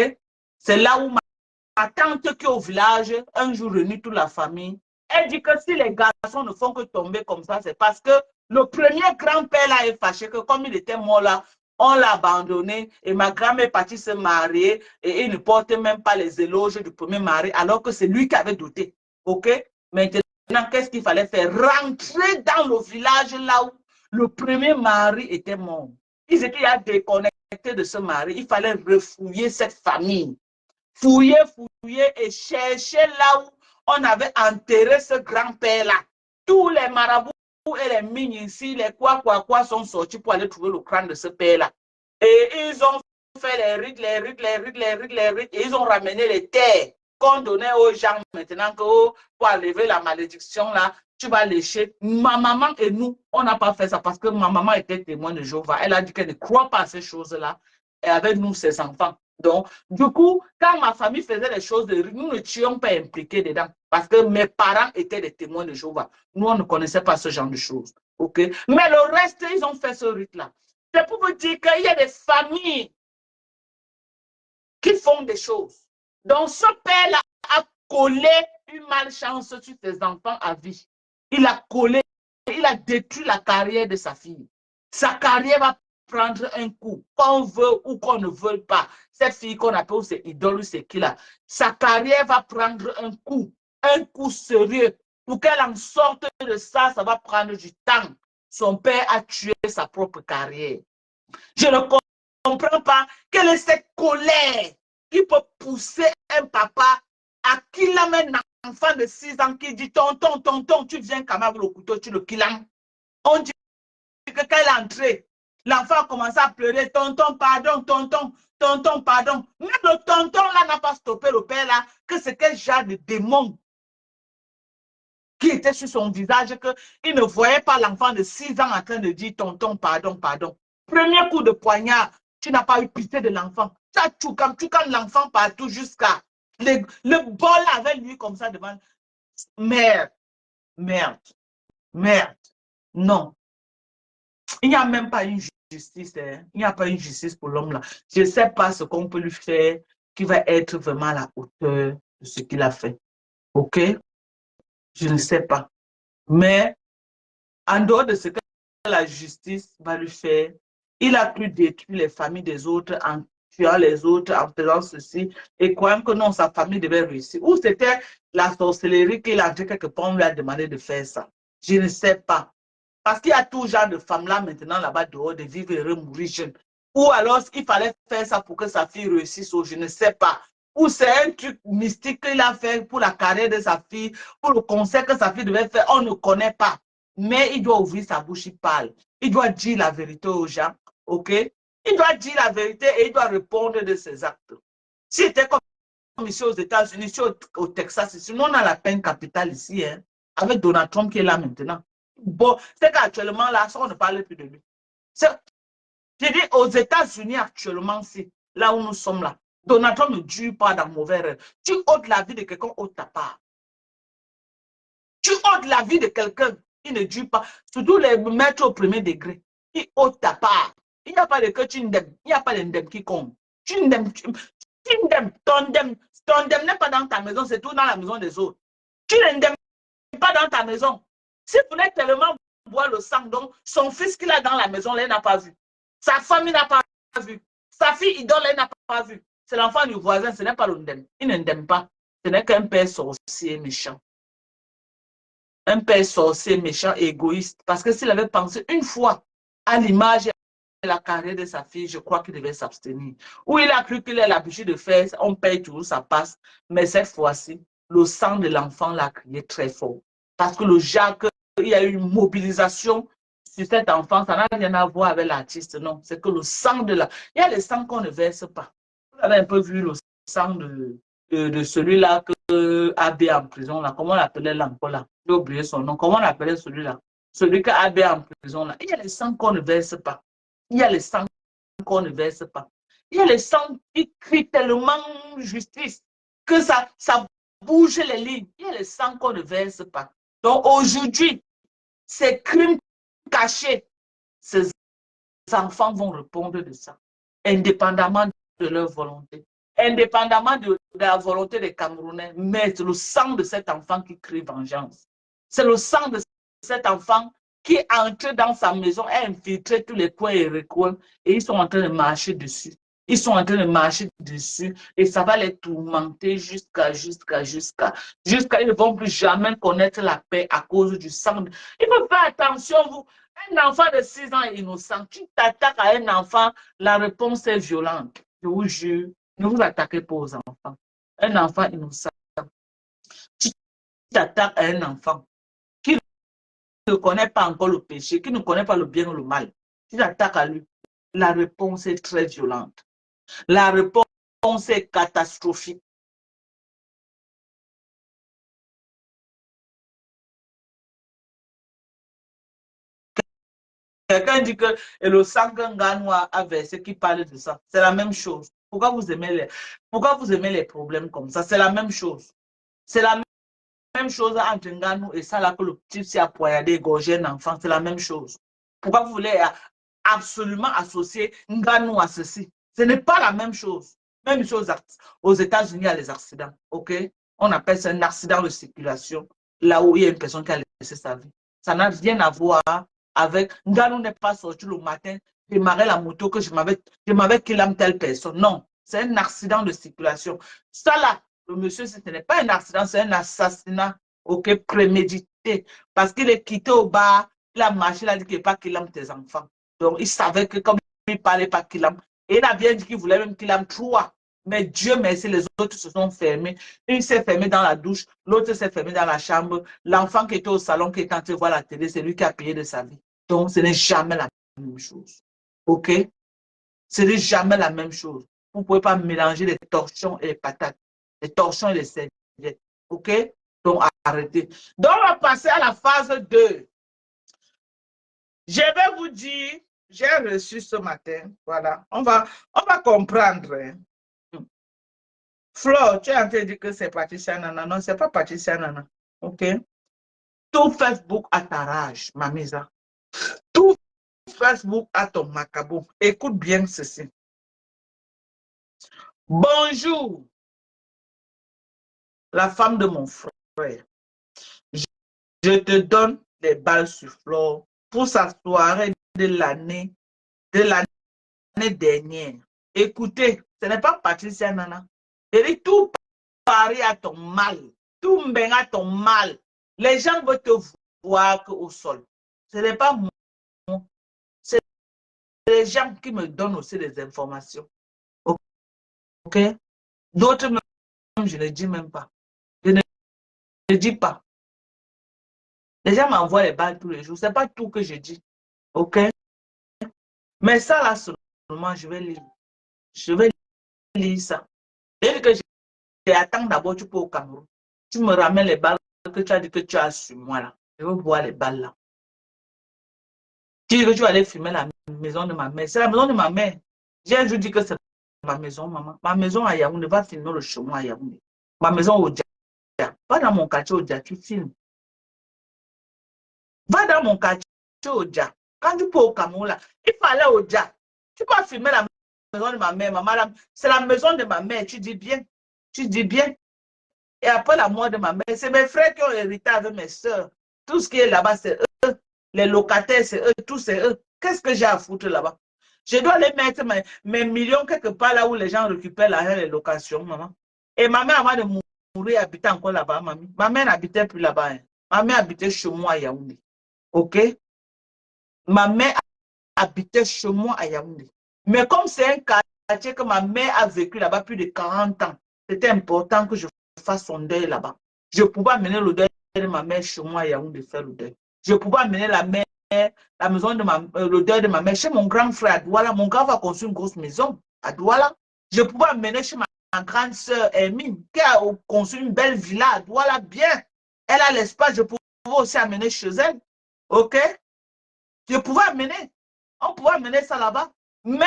C'est là où ma tante qui est au village, un jour réunit toute la famille, elle dit que si les garçons ne font que tomber comme ça, c'est parce que le premier grand-père là est fâché que comme il était mort là, on l'a abandonné et ma grand-mère est partie se marier et il ne porte même pas les éloges du premier mari alors que c'est lui qui avait douté. OK? Maintenant, qu'est-ce qu'il fallait faire? Rentrer dans le village là où le premier mari était mort. Ils étaient déconnectés de ce mari. Il fallait refouiller cette famille. Fouiller, fouiller et chercher là où on avait enterré ce grand-père-là. Tous les marabouts et les mines ici, les quoi sont sortis pour aller trouver le crâne de ce père-là. Et ils ont fait les rites, et ils ont ramené les terres qu'on donnait aux gens maintenant que pour enlever la malédiction là, tu vas lécher. Ma maman et nous, on n'a pas fait ça parce que ma maman était témoin de Jéhovah. Elle a dit qu'elle ne croit pas à ces choses-là. Et avec nous, ses enfants. Donc, du coup, quand ma famille faisait des choses, nous ne tuions pas impliqués dedans parce que mes parents étaient des témoins de Jéhovah. Nous, on ne connaissait pas ce genre de choses. OK? Mais le reste, ils ont fait ce rite-là. C'est pour vous dire qu'il y a des familles qui font des choses. Donc, ce père-là a collé une malchance sur ses enfants à vie. Il a collé, il a détruit la carrière de sa fille. Sa carrière va prendre un coup, qu'on veut ou qu'on ne veut pas. Cette fille qu'on appelle ses idoles, c'est qui là? Sa carrière va prendre un coup. un coup sérieux. Pour qu'elle en sorte de ça, ça va prendre du temps. Son père a tué sa propre carrière. Je ne comprends pas quelle est cette colère qui peut pousser un papa à qu'il amène un enfant de 6 ans qui dit tonton, tonton, tu viens quand même avec le couteau, tu le killam. On dit que quand elle est entrée, l'enfant a commencé à pleurer, tonton, pardon, tonton, tonton, pardon. Mais le tonton là n'a pas stoppé le père là, que c'est quel genre de démon qui était sur son visage, qu'il ne voyait pas l'enfant de 6 ans en train de dire tonton, pardon, pardon. Premier coup de poignard, tu n'as pas eu pitié de l'enfant. Tu quand l'enfant partout jusqu'à le bol avec lui comme ça devant. Merde, merde, merde. Non. Il n'y a même pas une justice. Hein. Il n'y a pas une justice pour l'homme là. Je ne sais pas ce qu'on peut lui faire qui va être vraiment à la hauteur de ce qu'il a fait. OK? Je ne sais pas. Mais en dehors de ce que la justice va lui faire, il a pu détruire les familles des autres en tuant les autres, en faisant ceci, et croyant que non, sa famille devait réussir. Ou c'était la sorcellerie qu'il a entré quelque part, on lui a demandé de faire ça. Je ne sais pas. Parce qu'il y a tout genre de femmes là maintenant là-bas dehors, de vivre et mourir jeune. Ou alors il fallait faire ça pour que sa fille réussisse, ou je ne sais pas. Ou c'est un truc mystique qu'il a fait pour la carrière de sa fille, pour le conseil que sa fille devait faire, on ne connaît pas. Mais il doit ouvrir sa bouche, il parle. Il doit dire la vérité aux gens, ok? Il doit dire la vérité et il doit répondre de ses actes. Si c'était comme ici aux États-Unis, ici au Texas, ici, nous on a la peine capitale ici, hein, avec Donald Trump qui est là maintenant. Bon, c'est qu'actuellement, là, on ne parle plus de lui. Je dis aux États-Unis actuellement, c'est là où nous sommes là. Donald Trump ne dure pas dans mauvais rêve. Tu ôtes la vie de quelqu'un ôte ta part. Tu ôtes la vie de quelqu'un, il ne dure pas. Surtout les maîtres au premier degré. Il ôte ta part. Il n'y a pas de que tu n'aimes. Il n'y a pas d'indemne qui compte. Tu n'aimes. Ton ndem n'est pas dans ta maison, c'est tout dans la maison des autres. Tu n'aimes pas dans ta maison. Si vous voulez tellement boire le sang, donc son fils qu'il a dans la maison, il n'a pas vu. Sa famille n'a pas vu. Sa fille idole, elle n'a pas vu. C'est l'enfant du voisin, ce n'est pas le ndem. Il n'aime pas. Ce n'est qu'un père sorcier méchant. Un père sorcier, méchant, égoïste. Parce que s'il avait pensé une fois à l'image et la carrière de sa fille, je crois qu'il devait s'abstenir. Ou il a cru qu'il a l'habitude de faire, on paye toujours, ça passe. Mais cette fois-ci, le sang de l'enfant l'a crié très fort. Parce que le Jacques, il y a eu une mobilisation sur cet enfant. Ça n'a rien à voir avec l'artiste, non. C'est que le sang de la... Il y a le sang qu'on ne verse pas. Vous avez un peu vu le sang de celui-là que AB en prison, là. Comment on l'appelait là encore là? J'ai oublié son nom. Comment on appelait celui-là? Celui que AB en prison là. Il y a les sangs qu'on ne verse pas. Il y a les sangs qu'on ne verse pas. Il y a les sangs qui crient tellement justice que ça bouge les lignes. Il y a les sangs qu'on ne verse pas. Donc aujourd'hui, ces crimes cachés, ces enfants vont répondre de ça, indépendamment de leur volonté. Indépendamment de la volonté des Camerounais, mais c'est le sang de cet enfant qui crie vengeance. C'est le sang de cet enfant qui est entré dans sa maison, a infiltré tous les coins et recoins, et ils sont en train de marcher dessus. Ils sont en train de marcher dessus, et ça va les tourmenter jusqu'à ils ne vont plus jamais connaître la paix à cause du sang. Il faut faire attention, vous. Un enfant de 6 ans est innocent. Tu t'attaques à un enfant, la réponse est violente. Je vous jure. Ne vous attaquez pas aux enfants. Un enfant innocent. Tu t'attaques à un enfant qui ne connaît pas encore le péché, qui ne connaît pas le bien ou le mal. Tu t'attaques à lui. La réponse est très violente. La réponse est catastrophique. Quelqu'un dit que le sang qu'un Ganois a versé qui parle de ça. C'est la même chose. Pourquoi vous aimez les problèmes comme ça? C'est la même chose. C'est la même chose entre Nganou et ça là que le type s'est poignardé, égorgé un enfant. C'est la même chose. Pourquoi vous voulez absolument associer Nganou à ceci? Ce n'est pas la même chose. Même chose aux États-Unis, il y a les accidents. OK? On appelle ça un accident de circulation, là où il y a une personne qui a laissé sa vie. Ça n'a rien à voir avec Nganou n'est pas sorti le matin, démarrer la moto que je m'avais qu'il aime telle personne. Non, c'est un accident de circulation. Ça là, le monsieur, ce n'est pas un accident, c'est un assassinat, ok, prémédité. Parce qu'il est quitté au bar, il a marché, il a dit qu'il n'y a pas qu'il aime tes enfants. Donc, il savait que comme il ne parlait pas qu'il aime, et il a bien dit qu'il voulait même qu'il aime trois. Mais Dieu merci, les autres se sont fermés. Une s'est fermée dans la douche, l'autre s'est fermée dans la chambre. L'enfant qui était au salon, qui était en train de voir la télé, c'est lui qui a payé de sa vie. Donc, ce n'est jamais la même chose. OK? Ce n'est jamais la même chose. Vous ne pouvez pas mélanger les torchons et les patates. Les torchons et les serviettes. OK? Donc, arrêtez. Donc, on va passer à la phase 2. Je vais vous dire, j'ai reçu ce matin, voilà, on va comprendre. Hein. Flo, tu es en train de dire que c'est Patricia Nana. Non, ce n'est pas Patricia Nana. OK? Tout Facebook à ta rage, Mamisa. Tout Facebook à ton macabou. Écoute bien ceci. Bonjour, la femme de mon frère. Je te donne les balles sur Flo pour sa soirée de l'année dernière. Écoutez, ce n'est pas Patricia Nana. Elle dit tout Paris à ton mal. Tout Mbeng à ton mal. Les gens veulent te voir au sol. Ce n'est pas moi. C'est les gens qui me donnent aussi des informations. OK? D'autres même, je ne dis même pas. Je ne dis pas. Les gens m'envoient les balles tous les jours. Ce n'est pas tout que je dis. OK? Mais ça, là, seulement, je vais lire. Je vais lire ça. Et que j'attends d'abord, tu peux au Cameroun. Tu me ramènes les balles que tu as dit que tu as sur moi, là. Je veux voir les balles, là. Tu dis que tu vas aller filmer la maison de ma mère. C'est la maison de ma mère. J'ai un jour dit que c'est ma maison, maman. Ma maison à Yaoundé, va filmer le chemin à Yaoundé. Ma maison au Dja. Va dans mon quartier au Dja, tu filmes. Va dans mon quartier au Dja. Quand tu peux au Cameroun, là, il faut aller au Dja. Tu peux filmer la maison de ma mère, maman. C'est la maison de ma mère, tu dis bien. Tu dis bien. Et après la mort de ma mère, c'est mes frères qui ont hérité avec mes soeurs. Tout ce qui est là-bas, c'est eux. Les locataires, c'est eux. Tout, c'est eux. Qu'est-ce que j'ai à foutre là-bas? Je dois aller mettre mes millions quelque part là où les gens récupèrent l'argent des locations, maman. Et ma mère, avant de mourir, habitait encore là-bas, mamie. Ma mère n'habitait plus là-bas. Hein. Ma mère habitait chez moi à Yaoundé. OK? Ma mère habitait chez moi à Yaoundé. Mais comme c'est un quartier que ma mère a vécu là-bas plus de 40 ans, c'était important que je fasse son deuil là-bas. Je pouvais amener le deuil de ma mère chez moi à Yaoundé faire le deuil. Je pouvais amener la maison de le deuil de ma mère chez mon grand frère à Douala. Mon grand va construire une grosse maison à Douala. Je pouvais amener chez ma grande sœur Hermine qui a construit une belle villa à Douala. Bien. Elle a l'espace. Je pouvais aussi amener chez elle. OK? Je pouvais amener. On pouvait amener ça là-bas. Mais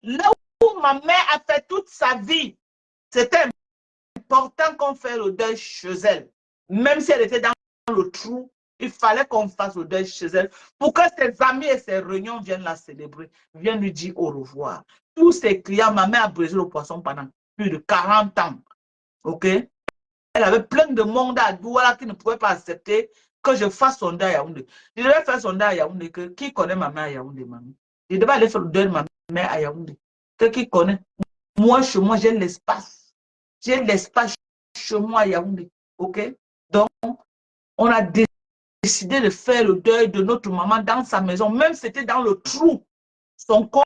là où ma mère a fait toute sa vie, c'était important qu'on fasse le deuil chez elle. Même si elle était dans le trou, il fallait qu'on fasse le deuil chez elle pour que ses amis et ses réunions viennent la célébrer, viennent lui dire au revoir. Tous ses clients, ma mère a brisé le poisson pendant plus de 40 ans. OK? Elle avait plein de monde à Douala qui ne pouvait pas accepter que je fasse son deuil à Yaoundé. Je devais faire son deuil à Yaoundé. Qui connaît ma mère à Yaoundé, mamie? Je devais aller faire le deuil de ma mère à Yaoundé. Qui connaît? Moi, chez moi, j'ai l'espace. J'ai l'espace chez moi à Yaoundé. OK? Donc, on a décidé de faire le deuil de notre maman dans sa maison. Même si c'était dans le trou. Son corps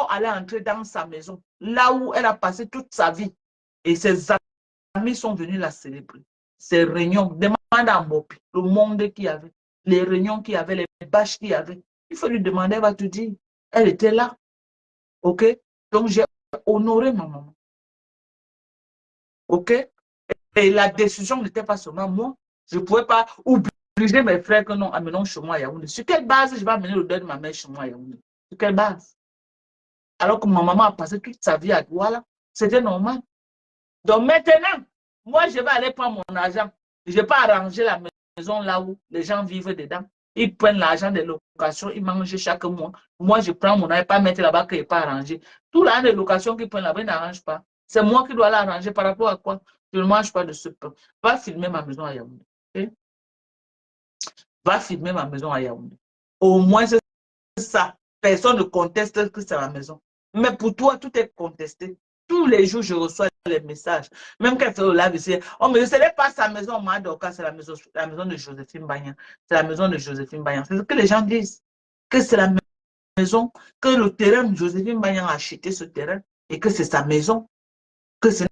allait entrer dans sa maison. Là où elle a passé toute sa vie. Et ses amis sont venus la célébrer. Ces réunions, demande à Mopi, le monde qu'il y avait, les réunions qu'il y avait, les bâches qu'il y avait. Il faut lui demander, elle va te dire. Elle était là. OK? Donc, j'ai honoré ma maman. OK? Et la décision n'était pas seulement moi. Je ne pouvais pas obliger mes frères que non, amenons chez moi à Yaoundé. Sur quelle base je vais amener le deuil de ma mère chez moi à Yaoundé? Sur quelle base? Alors que ma maman a passé toute sa vie à Douala. C'était normal. Donc maintenant, moi, je vais aller prendre mon argent. Je ne vais pas arranger la maison là où les gens vivent dedans. Ils prennent l'argent des locations, ils mangent chaque mois. Moi, je prends mon argent, pas mettre là-bas que je n'ai pas arrangé. Tout l'argent des locations qu'ils prennent là-bas, ils n'arrangent pas. C'est moi qui dois l'arranger par rapport à quoi? Je ne mange pas de ce pain. Va filmer ma maison à Yaoundé. Okay? Va filmer ma maison à Yaoundé. Au moins, c'est ça. Personne ne conteste que c'est ma maison. Mais pour toi, tout est contesté. Tout tous les jours, je reçois les messages. Même quand elle fait le live ici, oh, mais ce n'est pas sa maison, Madoka, c'est la maison de Joséphine Bagnan. C'est la maison de Joséphine Bagnan. C'est ce que les gens disent. Que c'est la maison, que le terrain, Joséphine Bagnan a acheté ce terrain et que c'est sa maison. Que ce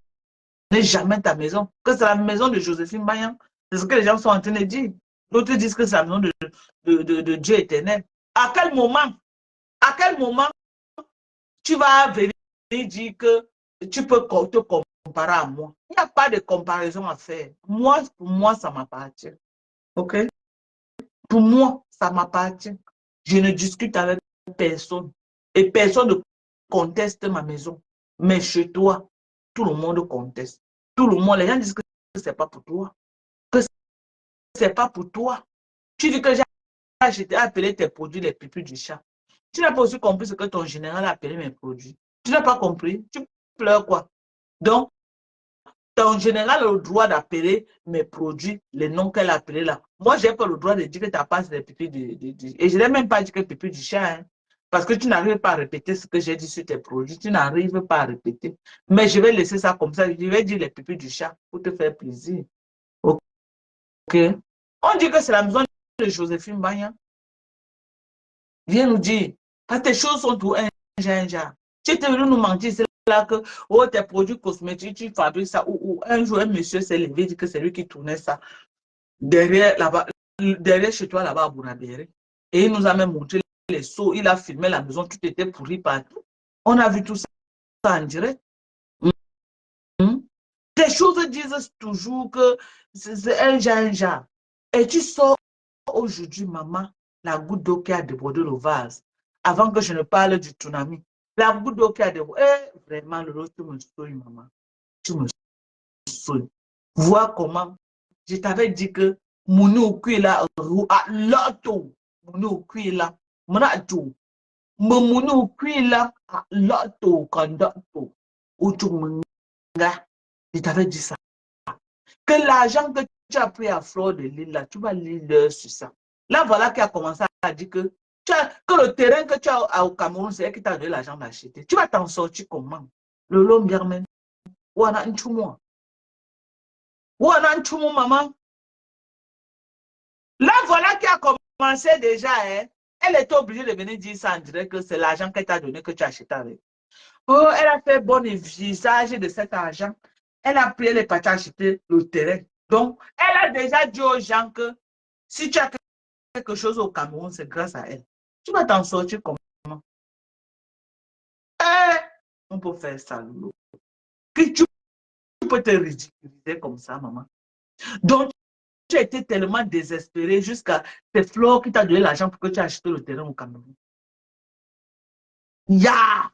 n'est jamais ta maison. Que c'est la maison de Joséphine Bagnan. C'est ce que les gens sont en train de dire. D'autres disent que c'est la maison de Dieu éternel. À quel moment tu vas venir dire que tu peux te comparer à moi? Il n'y a pas de comparaison à faire. Moi, pour moi, ça m'appartient. OK? Pour moi, ça m'appartient. Je ne discute avec personne. Et personne ne conteste ma maison. Mais chez toi, tout le monde conteste. Tout le monde, les gens disent que ce n'est pas pour toi. Que ce n'est pas pour toi. Tu dis que j'ai acheté, appelé tes produits les pipis du chat. Tu n'as pas aussi compris ce que ton général a appelé mes produits. Tu n'as pas compris. Tu pleures quoi? Donc, ton général a le droit d'appeler mes produits, les noms qu'elle a appelés là. Moi, je n'ai pas le droit de dire que ta passe des pipis et je n'ai même pas dit que pipi du chat. Hein, parce que tu n'arrives pas à répéter ce que j'ai dit sur tes produits. Tu n'arrives pas à répéter. Mais je vais laisser ça comme ça. Je vais dire les pipis du chat pour te faire plaisir. OK? On dit que c'est la maison de Joséphine Bagnan. Viens nous dire. Parce que tes choses sont tout un genre. Tu étais venu nous mentir, c'est là que oh, tes produits cosmétiques, tu fabriques ça. Ou un jour, un monsieur s'est levé, dit que c'est lui qui tournait ça derrière, là-bas, derrière chez toi, là-bas à Bourabéré. Et il nous a même montré les seaux, il a filmé la maison, tout était pourri partout. On a vu tout ça en direct. Tes choses disent toujours que c'est un genre. Et tu sors aujourd'hui, maman, la goutte d'eau qui a débordé le vase, avant que je ne parle du tsunami. La goutte d'eau qui a débordé, vraiment, le tu me souilles, maman. Tu me souilles. Vois comment, je t'avais dit que mon eau est là, à l'auto, mon eau est là, mon atout, mon eau est là, à l'auto, conducto, ou tu me je t'avais dit ça. Que l'argent que tu as pris à Fleur de Lille, là, tu vas lire sur ça. Là, voilà qui a commencé à dire que, que le terrain que tu as au Cameroun, c'est elle qui t'a donné l'argent d'acheter. Tu vas t'en sortir comment? Le long birman. Ou on a un choumo. Ou on a un choumo, maman. Là, voilà qui a commencé déjà. Hein. Elle était obligée de venir dire ça en direct que c'est l'argent qu'elle t'a donné que tu as acheté avec. Oh, elle a fait bon visage de cet argent. Elle a pris les parties acheter le terrain. Donc, elle a déjà dit aux gens que si tu as quelque chose au Cameroun, c'est grâce à elle. Tu vas t'en sortir comment? On peut faire ça, Lolo. Que tu peux te ridiculiser comme ça, maman. Donc, tu as été tellement désespéré jusqu'à tes fleurs qui t'a donné l'argent pour que tu achètes le terrain au Cameroun. Ya!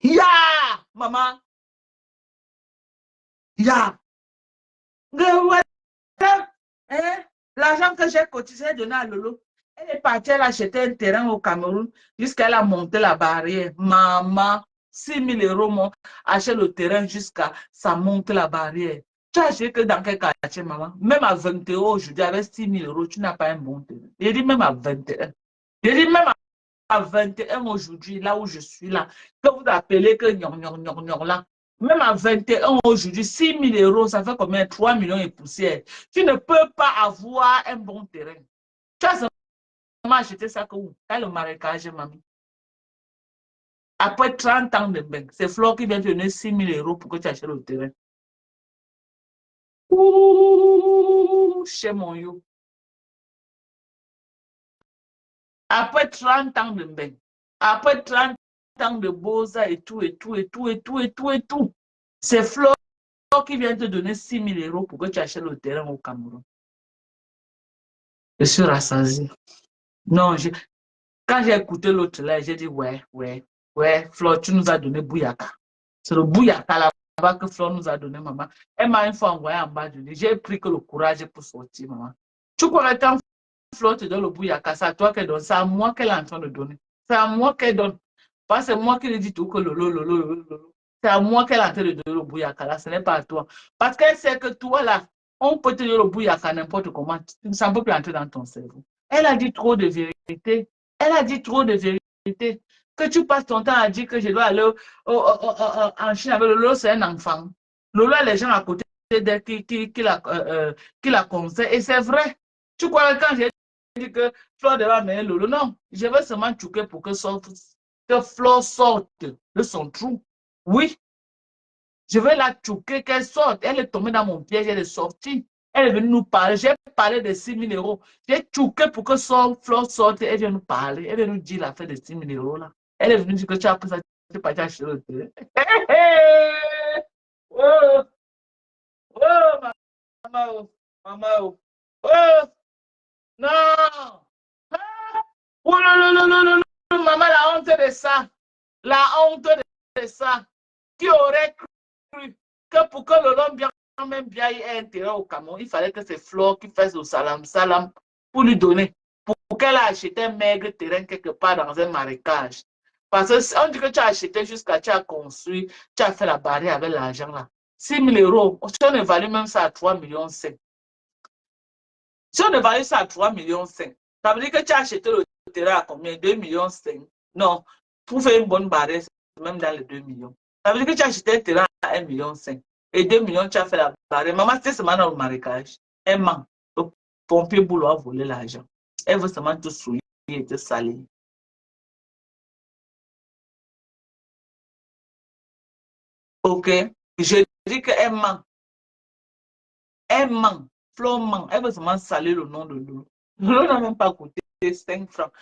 Ya! Maman! Ya! Hein? L'argent que j'ai cotisé donné à Lolo, elle est partie, elle a acheté un terrain au Cameroun jusqu'à elle a monté la barrière. Maman, 6 000 euros, mon, achète le terrain jusqu'à ça monte la barrière. Tu as acheté que dans quel quartier, maman? Même à 20 euros aujourd'hui, avec 6 000 euros, tu n'as pas un bon terrain. Je dis même à 21. Je dis même à 21 aujourd'hui, là où je suis là, que vous appelez que là. Même à 21 aujourd'hui, 6 000 euros, ça fait combien? 3 millions et poussière. Tu ne peux pas avoir un bon terrain. Tu as seulement acheté ça que où? Dans le marécage, mamie. Après 30 ans de bain, c'est Flore qui vient te donner 6 000 euros pour que tu achètes le terrain. Ouh, chez mon yo. Après 30 ans de bain, après 30 ans de beaux-arts et tout, et tout, et tout, et tout, et tout, et tout, c'est Flore qui vient te donner 6 000 euros pour que tu achètes le terrain au Cameroun. Je suis rassasié. Non, quand j'ai écouté l'autre là, j'ai dit ouais, Flore, tu nous as donné Bouyaka. C'est le Bouyaka là-bas que Flore nous a donné, maman. Elle m'a une fois envoyé en bas du lit. J'ai pris que le courage pour sortir, maman. Tu crois quand Flore te donne le Bouyaka, c'est à toi qu'elle donne, c'est à moi qu'elle est en train de donner. C'est à moi qu'elle donne. Parce que c'est moi qui lui dis tout que lolo. C'est à moi qu'elle est en train de donner le Bouyaka là, ce n'est pas à toi. Parce qu'elle sait que toi là, on peut te donner le Bouyaka n'importe comment. Ça ne peut plus entrer dans ton cerveau. Elle a dit trop de vérité. Elle a dit trop de vérité. Que tu passes ton temps à dire que je dois aller en Chine avec Lolo, c'est un enfant. Lolo a les gens à côté d'elle qui la conseillent. Et c'est vrai. Tu crois que quand j'ai dit que Flore devait amener Lolo, non. Je veux seulement choquer pour que Flore sorte de son trou. Oui. Je veux la choquer, qu'elle sorte. Elle est tombée dans mon piège, elle est sortie. Elle est venue nous parler. J'ai parlé de 6 000 euros. J'ai choqué pour que Flore sorte. Elle vient nous parler. Elle vient nous dire l'affaire de 6 000 euros là. Elle est venue dire que tu as pris ça, tu es parti acheter le télé. Oh, oh, maman, oh, maman, oh. Oh, non. Ah, oh, non, non, non, non, non, non, maman, la honte de ça. La honte de ça. Qui aurait cru que pour que le l'homme bien, même bien ait intérêt au Cameroun, il fallait que c'est Flore qui fasse le salam salam pour lui donner, pour qu'elle ait acheté un maigre terrain quelque part dans un marécage. Parce que on dit que tu as acheté jusqu'à tu as construit, tu as fait la barrière avec l'argent là. 6 000 euros, si on évalue même ça à 3 millions 5. Si on évalue ça à 3 millions 5, ça veut dire que tu as acheté le terrain à combien? 2 millions 5. Non, pour faire une bonne barrière, c'est même dans les 2 millions. Ça veut dire que tu as acheté un terrain à 1 million 5. Et 2 millions, tu as fait la barrière. Maman, c'était seulement dans le marécage. Elle ment. Le pompier boulot a volé l'argent. Elle veut seulement te souiller et te salir. Ok? Je dis qu'elle ment. Elle ment. Flore ment. Elle veut seulement salir le nom de Lolo. Lolo n'a même pas coûté 5 francs.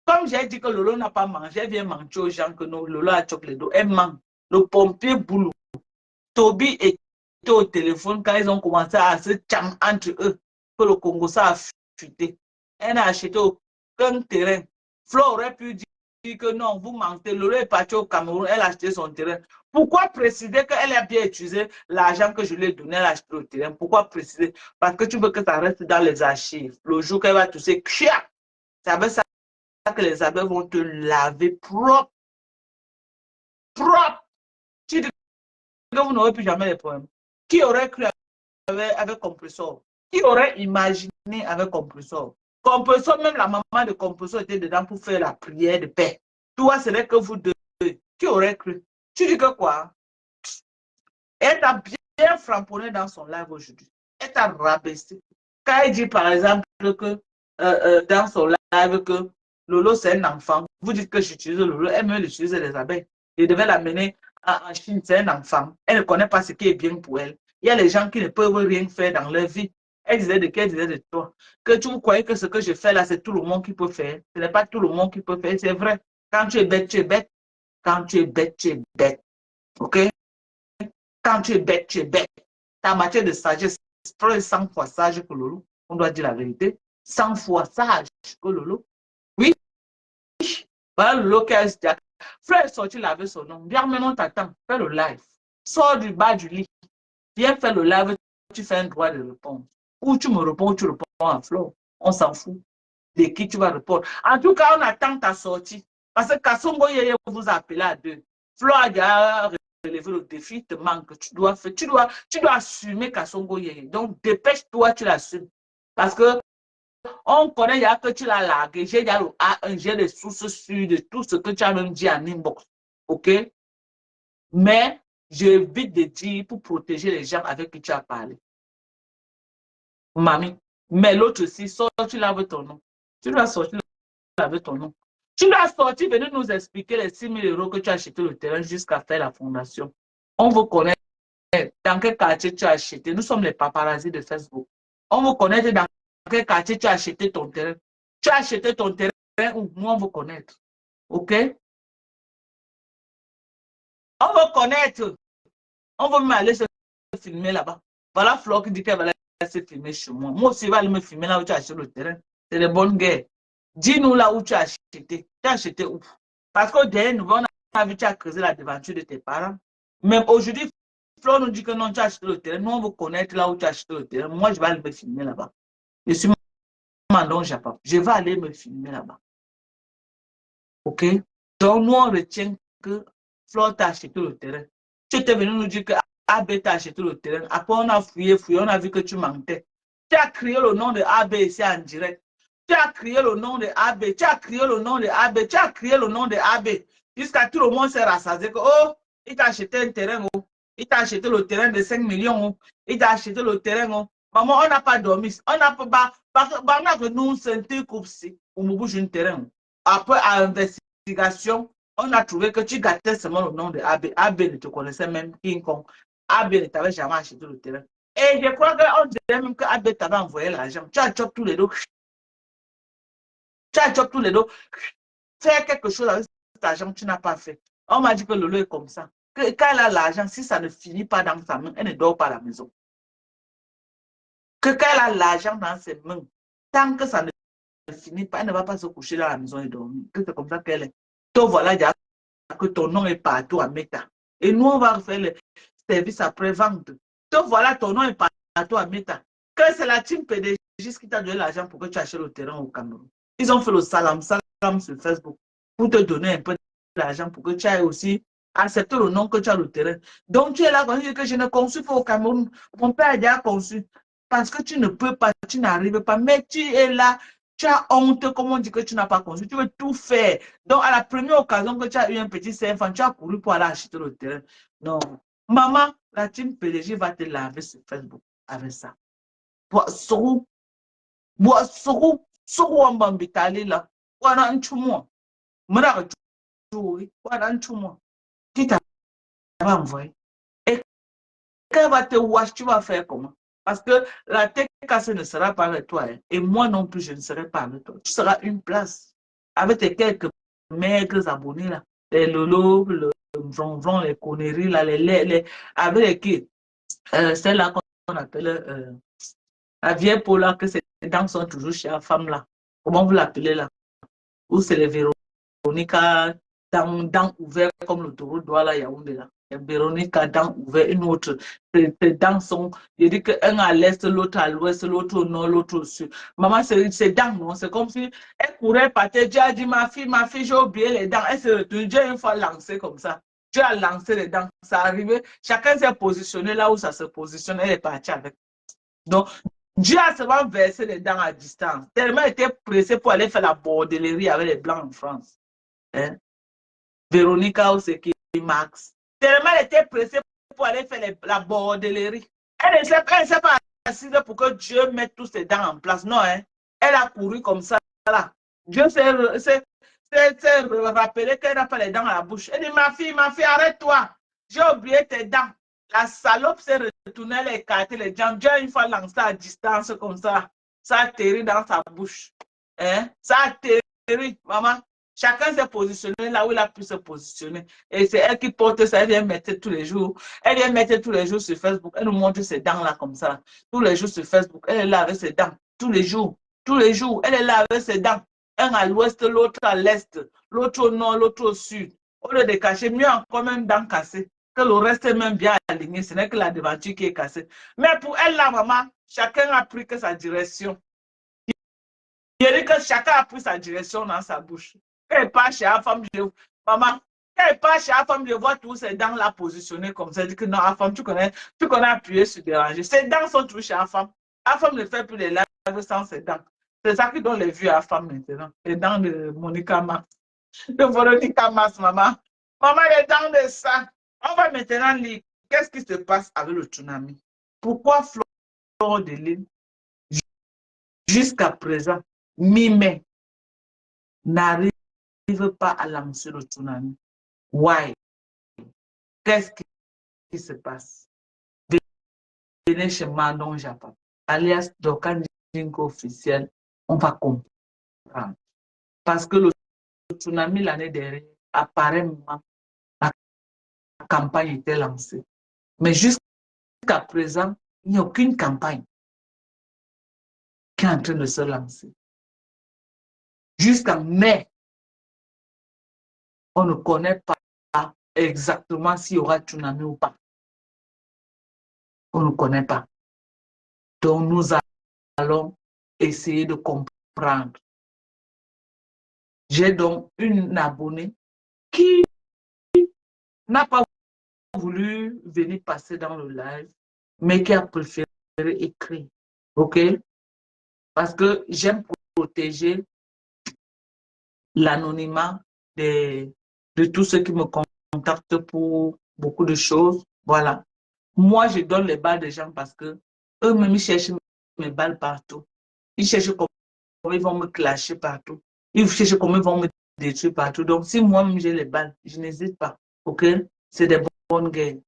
Comme j'ai dit que Lolo n'a pas mangé, elle vient mentir aux gens que non, Lolo a choqué les dos. Elle ment. Le pompier boulot. Toby était au téléphone quand ils ont commencé à se tcham entre eux, que le Congo ça a fuité. Elle n'a acheté aucun terrain. Flore aurait pu dire que non, vous mentez. Lolo est parti au Cameroun, elle a acheté son terrain. Pourquoi préciser qu'elle a bien utilisé l'argent que je lui ai donné, elle a acheté le terrain? Pourquoi préciser? Parce que tu veux que ça reste dans les archives. Le jour qu'elle va tousser, c'est avec ça que les abeilles vont te laver propre. Propre. Tu dis que vous n'aurez plus jamais les problèmes. Qui aurait cru avec Compressor? Qui aurait imaginé avec Compressor? Compressor, même la maman de Compressor était dedans pour faire la prière de paix. Toi, ce n'est que vous deux. Qui aurait cru? Tu dis que quoi? Elle t'a bien framponné dans son live aujourd'hui. Elle t'a rabaissé. Quand elle dit par exemple que dans son live que Lolo c'est un enfant, vous dites que j'utilise Lolo, elle veut utiliser les abeilles. Je devais l'amener en Chine, c'est un enfant. Elle ne connaît pas ce qui est bien pour elle. Il y a les gens qui ne peuvent rien faire dans leur vie. Elle disait de quelle disait de toi? Que tu vous croyez que ce que je fais là, c'est tout le monde qui peut faire. Ce n'est pas tout le monde qui peut faire, c'est vrai. Quand tu es bête, tu es bête. Quand tu es bête, tu es bête. OK? Quand tu es bête, tu es bête. Ta matière de sagesse, c'est 100 fois sage que Lolo. On doit dire la vérité. 100 fois sage que Lolo. Oui. Voilà Lolo qui a dit. Frère est sorti laver son nom. Viens maintenant, t'attends. Fais le live. Sors du bas du lit. Viens faire le live. Tu fais un droit de répondre. Ou tu me réponds, ou tu réponds à Flore. On s'en fout de qui tu vas répondre. En tout cas, on attend ta sortie. Parce que Kassongo Yeye vous a appelé à deux. Flore a relevé le défi, il te manque. Tu dois assumer Kassongo Yeye. Donc, dépêche-toi, tu l'assumes. Parce que on connaît déjà que tu l'as largué. J'ai des sources sûres de tout ce que tu as même dit en inbox. OK? Mais j'évite de dire pour protéger les gens avec qui tu as parlé. Mamie. Mais l'autre aussi, sort, tu laves ton nom. Tu dois sortir laver ton nom. Tu dois sortir, venir nous expliquer les 6 000 euros que tu as acheté le terrain jusqu'à faire la fondation. On vous connaît dans quel quartier tu as acheté. Nous sommes les paparazzis de Facebook. On vous connaît dans quel quartier tu as acheté ton terrain. Tu as acheté ton terrain où nous on vous connaître. OK? On veut connaître. On veut m'aller se filmer là-bas. Voilà Flore qui dit qu'elle va aller se filmer chez moi. Moi aussi, je vais aller me filmer là où tu as acheté le terrain. C'est de bonnes guerres. Dis-nous là où tu as acheté. Tu as acheté où? Parce qu'au dernier nouveau, on a vu que tu as creusé la devanture de tes parents. Même aujourd'hui, Flore nous dit que non, tu as acheté le terrain. Nous, on veut connaître là où tu as acheté le terrain. Moi, je vais aller me filmer là-bas. Je suis Mandon Japon. Je vais aller me filmer là-bas. OK? Donc, nous, on retient que Flore t'a acheté le terrain. Tu étais venu nous dire que AB t'a acheté le terrain. Après, on a fouillé, on a vu que tu mentais. Tu as crié le nom de AB ici en direct. Tu as crié le nom de AB. Tu as crié le nom de AB. Tu as crié le nom de AB. Jusqu'à tout le monde s'est rassasié que, oh, il t'a acheté un terrain, oh. Il t'a acheté le terrain de 5 millions, oh. Il t'a acheté le terrain, oh. Maman, on n'a pas dormi. On n'a pas, on a que nous, c'est un truc aussi. On me bouge un terrain. Après, à investigation, on a trouvé que tu gâtais seulement le nom de AB. AB ne te connaissait même King Kong. AB ne t'avait jamais acheté le terrain. Et je crois qu'on dirait même que AB t'avait envoyé l'argent. Tu as chopé tous les deux. Tu as chopé tous les deux. Faire quelque chose avec cet argent que tu n'as pas fait. On m'a dit que Lolo est comme ça. Que, quand elle a l'argent, si ça ne finit pas dans sa main, elle ne dort pas à la maison. Que quand elle a l'argent dans ses mains, tant que ça ne finit pas, elle ne va pas se coucher dans la maison et dormir. Que c'est comme ça qu'elle est. Donc voilà, que ton nom est partout à Meta. Et nous, on va faire le service après-vente. Donc voilà, ton nom est partout à Meta. Que c'est la team PDG qui t'a donné l'argent pour que tu achètes le terrain au Cameroun. Ils ont fait le salam sur Facebook pour te donner un peu d'argent pour que tu ailles aussi accepter le nom que tu as le terrain. Donc tu es là, quand tu dis que je ne conçus pas au Cameroun, mon père a déjà conçu. Parce que tu ne peux pas, tu n'arrives pas, mais tu es là, tu as honte, comme on dit que tu n'as pas conçu, tu veux tout faire. Donc, à la première occasion que tu as eu un petit enfant, tu as couru pour aller acheter le terrain. Non. Maman, la team PDG va te laver sur Facebook avec ça. Boisou, boisou, sourou mbambitali là. Voilà un choumo. Mara choui, voilà un choumo. Qui t'a envoyé? Et quand va te wash, tu vas faire comment? Parce que la tête cassée ne sera pas avec toi. Hein. Et moi non plus, je ne serai pas avec toi. Tu seras une place avec tes quelques maigres abonnés là. Les lolo, le vron, les conneries là, avec les qui celle-là qu'on appelle la vieille Paula, que ces dents sont toujours chez la femme là. Comment vous l'appelez là? Ou c'est les Véronica, dents ouvertes comme le taureau doit là, Yaoundé là. Véronica, dents ouvertes, une autre. Ces dents sont, je dis qu'un à l'est, l'autre à l'ouest, l'autre au nord, l'autre au sud. Maman, c'est dents, non? C'est comme si elle courait par terre. Dieu a dit, ma fille, j'ai oublié les dents. Elle s'est retournée. Dieu a une fois lancé comme ça. Dieu a lancé les dents. Ça arrivait. Chacun s'est positionné là où ça se positionne. Elle est partie avec. Donc, Dieu a seulement versé les dents à distance. Tellement elle était pressée pour aller faire la bordellerie avec les Blancs en France. Hein? Véronica ou c'est qui Max. Tellement elle était pressée pour aller faire la bordellerie. Elle ne s'est pas assise pour que Dieu mette tous ses dents en place. Non, hein? Elle a couru comme ça. Là. Dieu s'est rappelé qu'elle n'a pas les dents à la bouche. Elle dit, ma fille, arrête-toi. J'ai oublié tes dents. La salope s'est retournée, elle a écarté les dents. Dieu a une fois lancé à distance comme ça. Ça a atterri dans sa bouche. Hein? Ça a atterri, maman. Chacun s'est positionné là où il a pu se positionner. Et c'est elle qui porte ça, elle vient mettre tous les jours. Elle vient mettre tous les jours sur Facebook. Elle nous montre ses dents là comme ça. Tous les jours sur Facebook. Elle est là avec ses dents. Tous les jours. Tous les jours. Elle est là avec ses dents. Un à l'ouest, l'autre à l'est. L'autre au nord, l'autre au sud. Au lieu de cacher, mieux encore même dents cassées. Que le reste est même bien aligné. Ce n'est que la devanture qui est cassée. Mais pour elle, la maman, chacun a pris que sa direction. Il dit que chacun a pris sa direction dans sa bouche. Quand elle part chez la femme, maman, quand elle part chez la femme, je vois tous ses dents là positionnées comme ça. Elle dit que non, la femme, tu connais appuyer sur déranger. Ses dents sont toujours chez la femme. La femme ne fait plus les lives sans ses dents. C'est ça qui donne les vues à la femme maintenant. Les dents de Monica Max. De Veronica Max, maman. Maman, les dents de ça. On va maintenant lire. Qu'est-ce qui se passe avec le tsunami? Pourquoi Flore de l'île, jusqu'à présent, mi-mai, n'arrive pas à lancer le tsunami? Why? Qu'est-ce qui se passe? Venez chez Mandon Japon, alias Dokan Jinko officiel, on va comprendre. Parce que le tsunami l'année dernière, apparemment, la campagne était lancée. Mais jusqu'à présent, il n'y a aucune campagne qui est en train de se lancer. Jusqu'en mai, on ne connaît pas exactement s'il y aura tsunami ou pas. On ne connaît pas. Donc, nous allons essayer de comprendre. J'ai donc une abonnée qui n'a pas voulu venir passer dans le live, mais qui a préféré écrire. OK? Parce que j'aime protéger l'anonymat des de tous ceux qui me contactent pour beaucoup de choses. Voilà. Moi, je donne les balles des gens parce que eux-mêmes, ils cherchent mes balles partout. Ils cherchent comment ils vont me clasher partout. Ils cherchent comment ils vont me détruire partout. Donc, si moi-même j'ai les balles, je n'hésite pas. OK? C'est des bonnes guerres.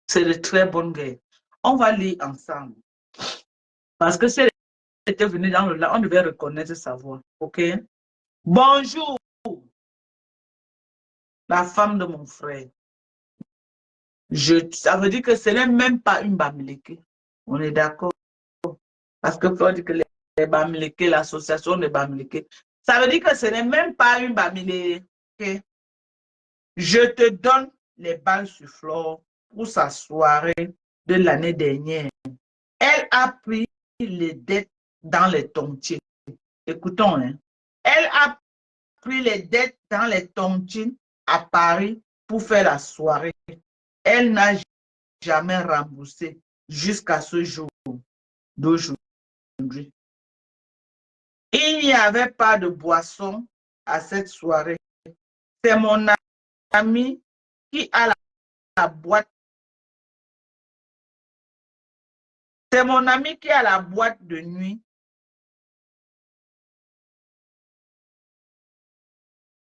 C'est de très bonnes guerres. On va lire ensemble. Parce que si elle était venue dans le là, on devait reconnaître sa voix. OK? Bonjour, la femme de mon frère. Ça veut dire que ce n'est même pas une Bamileke. On est d'accord? Parce que Flore dit que les Bamileke, l'association des Bamileke, ça veut dire que ce n'est même pas une Bamileke. Je te donne les balles sur Flore pour sa soirée de l'année dernière. Elle a pris les dettes dans les tontines. Écoutons, hein. Elle a pris les dettes dans les tontines à Paris pour faire la soirée. Elle n'a jamais remboursé jusqu'à ce jour d'aujourd'hui. Il n'y avait pas de boisson à cette soirée. C'est mon ami qui a la boîte. C'est mon ami qui a la boîte de nuit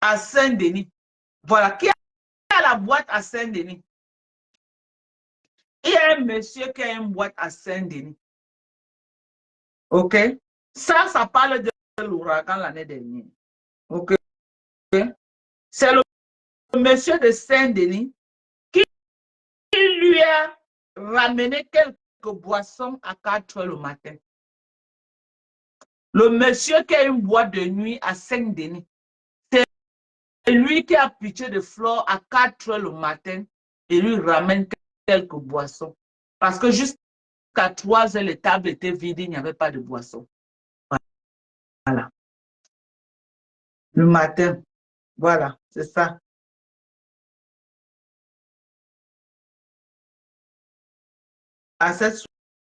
à Saint-Denis. Voilà, qui a la boîte à Saint-Denis. Il y a un monsieur qui a une boîte à Saint-Denis. OK? Ça parle de l'ouragan l'année dernière. OK? C'est le monsieur de Saint-Denis qui lui a ramené quelques boissons à 4 heures le matin. Le monsieur qui a une boîte de nuit à Saint-Denis, c'est lui qui a pitié de Flore à 4 heures le matin et lui ramène quelques boissons. Parce que jusqu'à 3 heures, les tables étaient vides, il n'y avait pas de boissons. Voilà. Le matin, voilà, c'est ça. À cette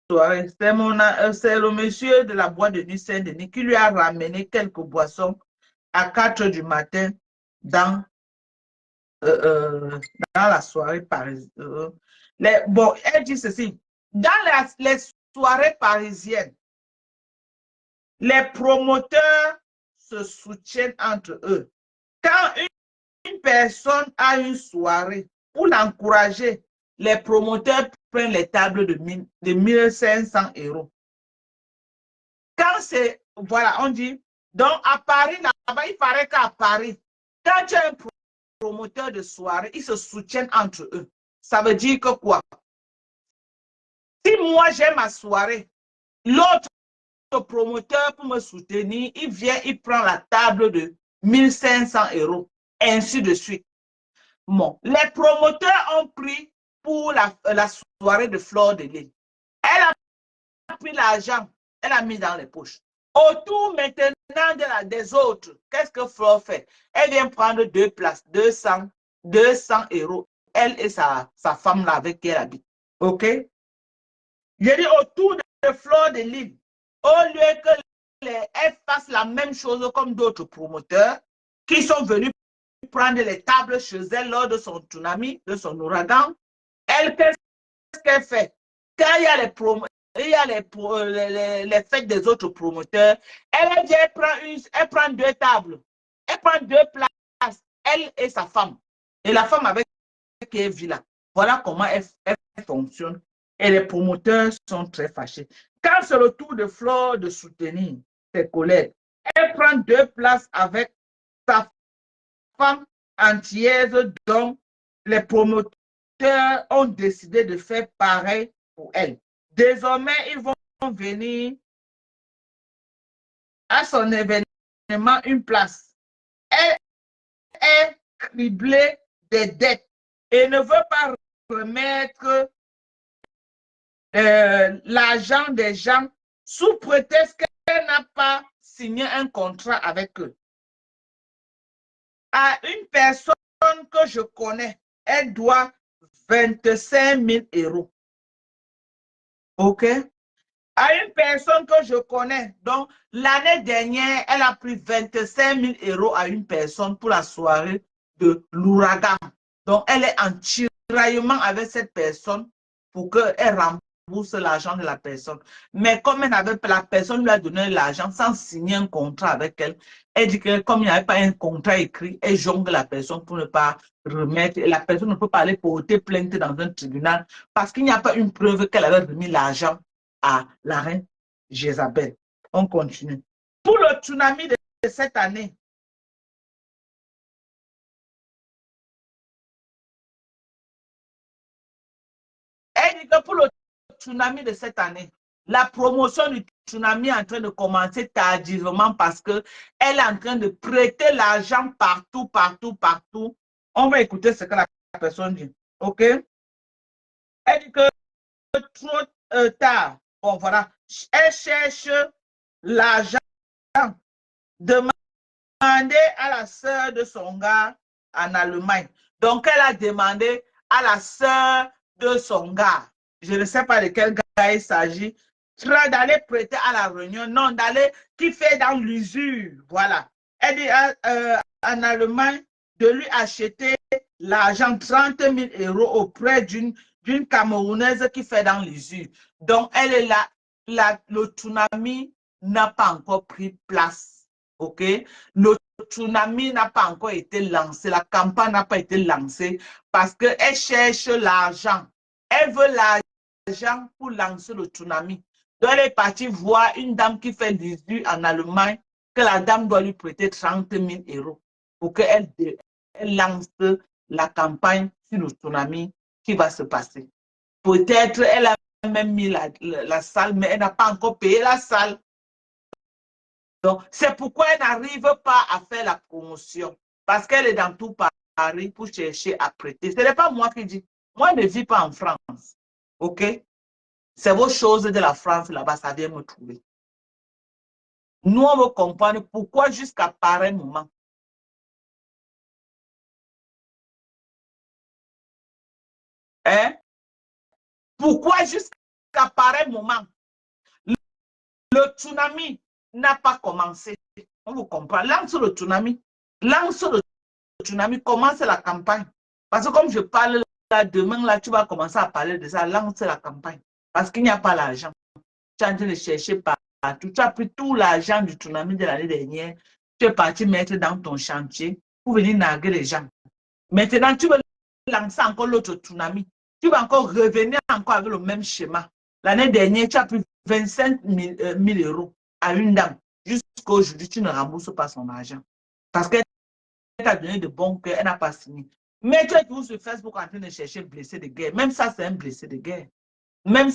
soirée, c'est le monsieur de la boîte de nuit Saint-Denis qui lui a ramené quelques boissons à 4 heures du matin dans, dans la soirée parisienne. Bon, elle dit ceci. Dans les soirées parisiennes, les promoteurs se soutiennent entre eux. Quand une personne a une soirée, pour l'encourager, les promoteurs prennent les tables de 1500 euros. Quand c'est, voilà, on dit, donc à Paris, là-bas, il paraît qu'à Paris, quand tu as un promoteur de soirée, ils se soutiennent entre eux. Ça veut dire que quoi? Si moi j'ai ma soirée, l'autre promoteur pour me soutenir, il vient, il prend la table de 1500 euros, ainsi de suite. Bon, les promoteurs ont pris pour la soirée de Flore de Lys. Elle a pris l'argent, elle a mis dans les poches. Autour maintenant des autres, qu'est-ce que Flore fait? Elle vient prendre 2 places, 200 euros. Elle et sa femme là avec qui elle habite. OK? J'ai dit autour de Flore de Lys, au lieu que elle fasse la même chose comme d'autres promoteurs qui sont venus prendre les tables chez elle lors de son tsunami, de son ouragan, elle, qu'est-ce qu'elle fait? Quand il y a les fêtes des autres promoteurs, elle vient, elle prend 2 tables, elle prend 2 places, elle et sa femme. Et la femme avec qui elle vit là. Voilà comment elle fonctionne. Et les promoteurs sont très fâchés. Quand c'est le tour de Flore de soutenir ses collègues, elle prend 2 places avec sa femme entière, dont les promoteurs ont décidé de faire pareil pour elle. Désormais, ils vont venir à son événement une place. Elle est criblée des dettes et ne veut pas remettre l'argent des gens sous prétexte qu'elle n'a pas signé un contrat avec eux. À une personne que je connais, elle doit 25 000 euros. OK? À une personne que je connais. Donc, l'année dernière, elle a pris 25 000 euros à une personne pour la soirée de l'ouragan. Donc, elle est en tiraillement avec cette personne pour qu'elle rembourse l'argent de la personne. Mais comme la personne lui a donné l'argent sans signer un contrat avec elle, elle dit que comme il n'y avait pas un contrat écrit, elle jongle la personne pour ne pas remettre. Et la personne ne peut pas aller porter plainte dans un tribunal parce qu'il n'y a pas une preuve qu'elle avait remis l'argent à la reine Jézabel. On continue. Pour le tsunami de cette année, elle dit que pour le tsunami de cette année, la promotion du tsunami est en train de commencer tardivement parce qu'elle est en train de prêter l'argent partout, partout, partout. On va écouter ce que la personne dit. OK? Elle dit que trop tard, bon voilà, elle cherche l'argent. Demandez à la sœur de son gars en Allemagne. Donc, elle a demandé à la sœur de son gars, je ne sais pas de quel gars il s'agit, d'aller prêter à la réunion, non, d'aller, qui fait dans l'usure, voilà. Elle dit en Allemagne de lui acheter l'argent 30 000 euros auprès d'une Camerounaise qui fait dans l'usure. Donc, elle est là, le tsunami n'a pas encore pris place, ok? Le tsunami n'a pas encore été lancé, la campagne n'a pas été lancée parce qu'elle cherche l'argent. Elle veut l'argent pour lancer le tsunami. Donc, elle est partie voir une dame qui fait l'usure en Allemagne, que la dame doit lui prêter 30 000 euros pour qu'elle lance la campagne sur le tsunami qui va se passer. Peut-être elle a même mis la salle, mais elle n'a pas encore payé la salle. Donc, c'est pourquoi elle n'arrive pas à faire la promotion. Parce qu'elle est dans tout Paris pour chercher à prêter. Ce n'est pas moi qui dis. Moi, je ne vis pas en France. OK? C'est vos choses de la France là-bas, ça vient me trouver. Nous, on veut comprendre pourquoi jusqu'à pareil moment. Hein? Pourquoi jusqu'à pareil moment, le tsunami n'a pas commencé? On vous comprend. Lance le tsunami. Lance le tsunami. Commence la campagne. Parce que comme je parle là, demain, là, tu vas commencer à parler de ça. Lance la campagne. Parce qu'il n'y a pas l'argent. Tu es en train de chercher partout. Tu as pris tout l'argent du tsunami de l'année dernière. Tu es parti mettre dans ton chantier pour venir narguer les gens. Maintenant, tu veux lancer encore l'autre tsunami. Tu vas encore revenir encore avec le même schéma. L'année dernière, tu as pris 25 000 euros à une dame. Jusqu'à aujourd'hui, tu ne rembourses pas son argent. Parce qu'elle t'a donné de bon cœur, elle n'a pas signé. Mais tu es toujours sur Facebook en train de chercher le blessé de guerre. Même ça, c'est un blessé de guerre. Même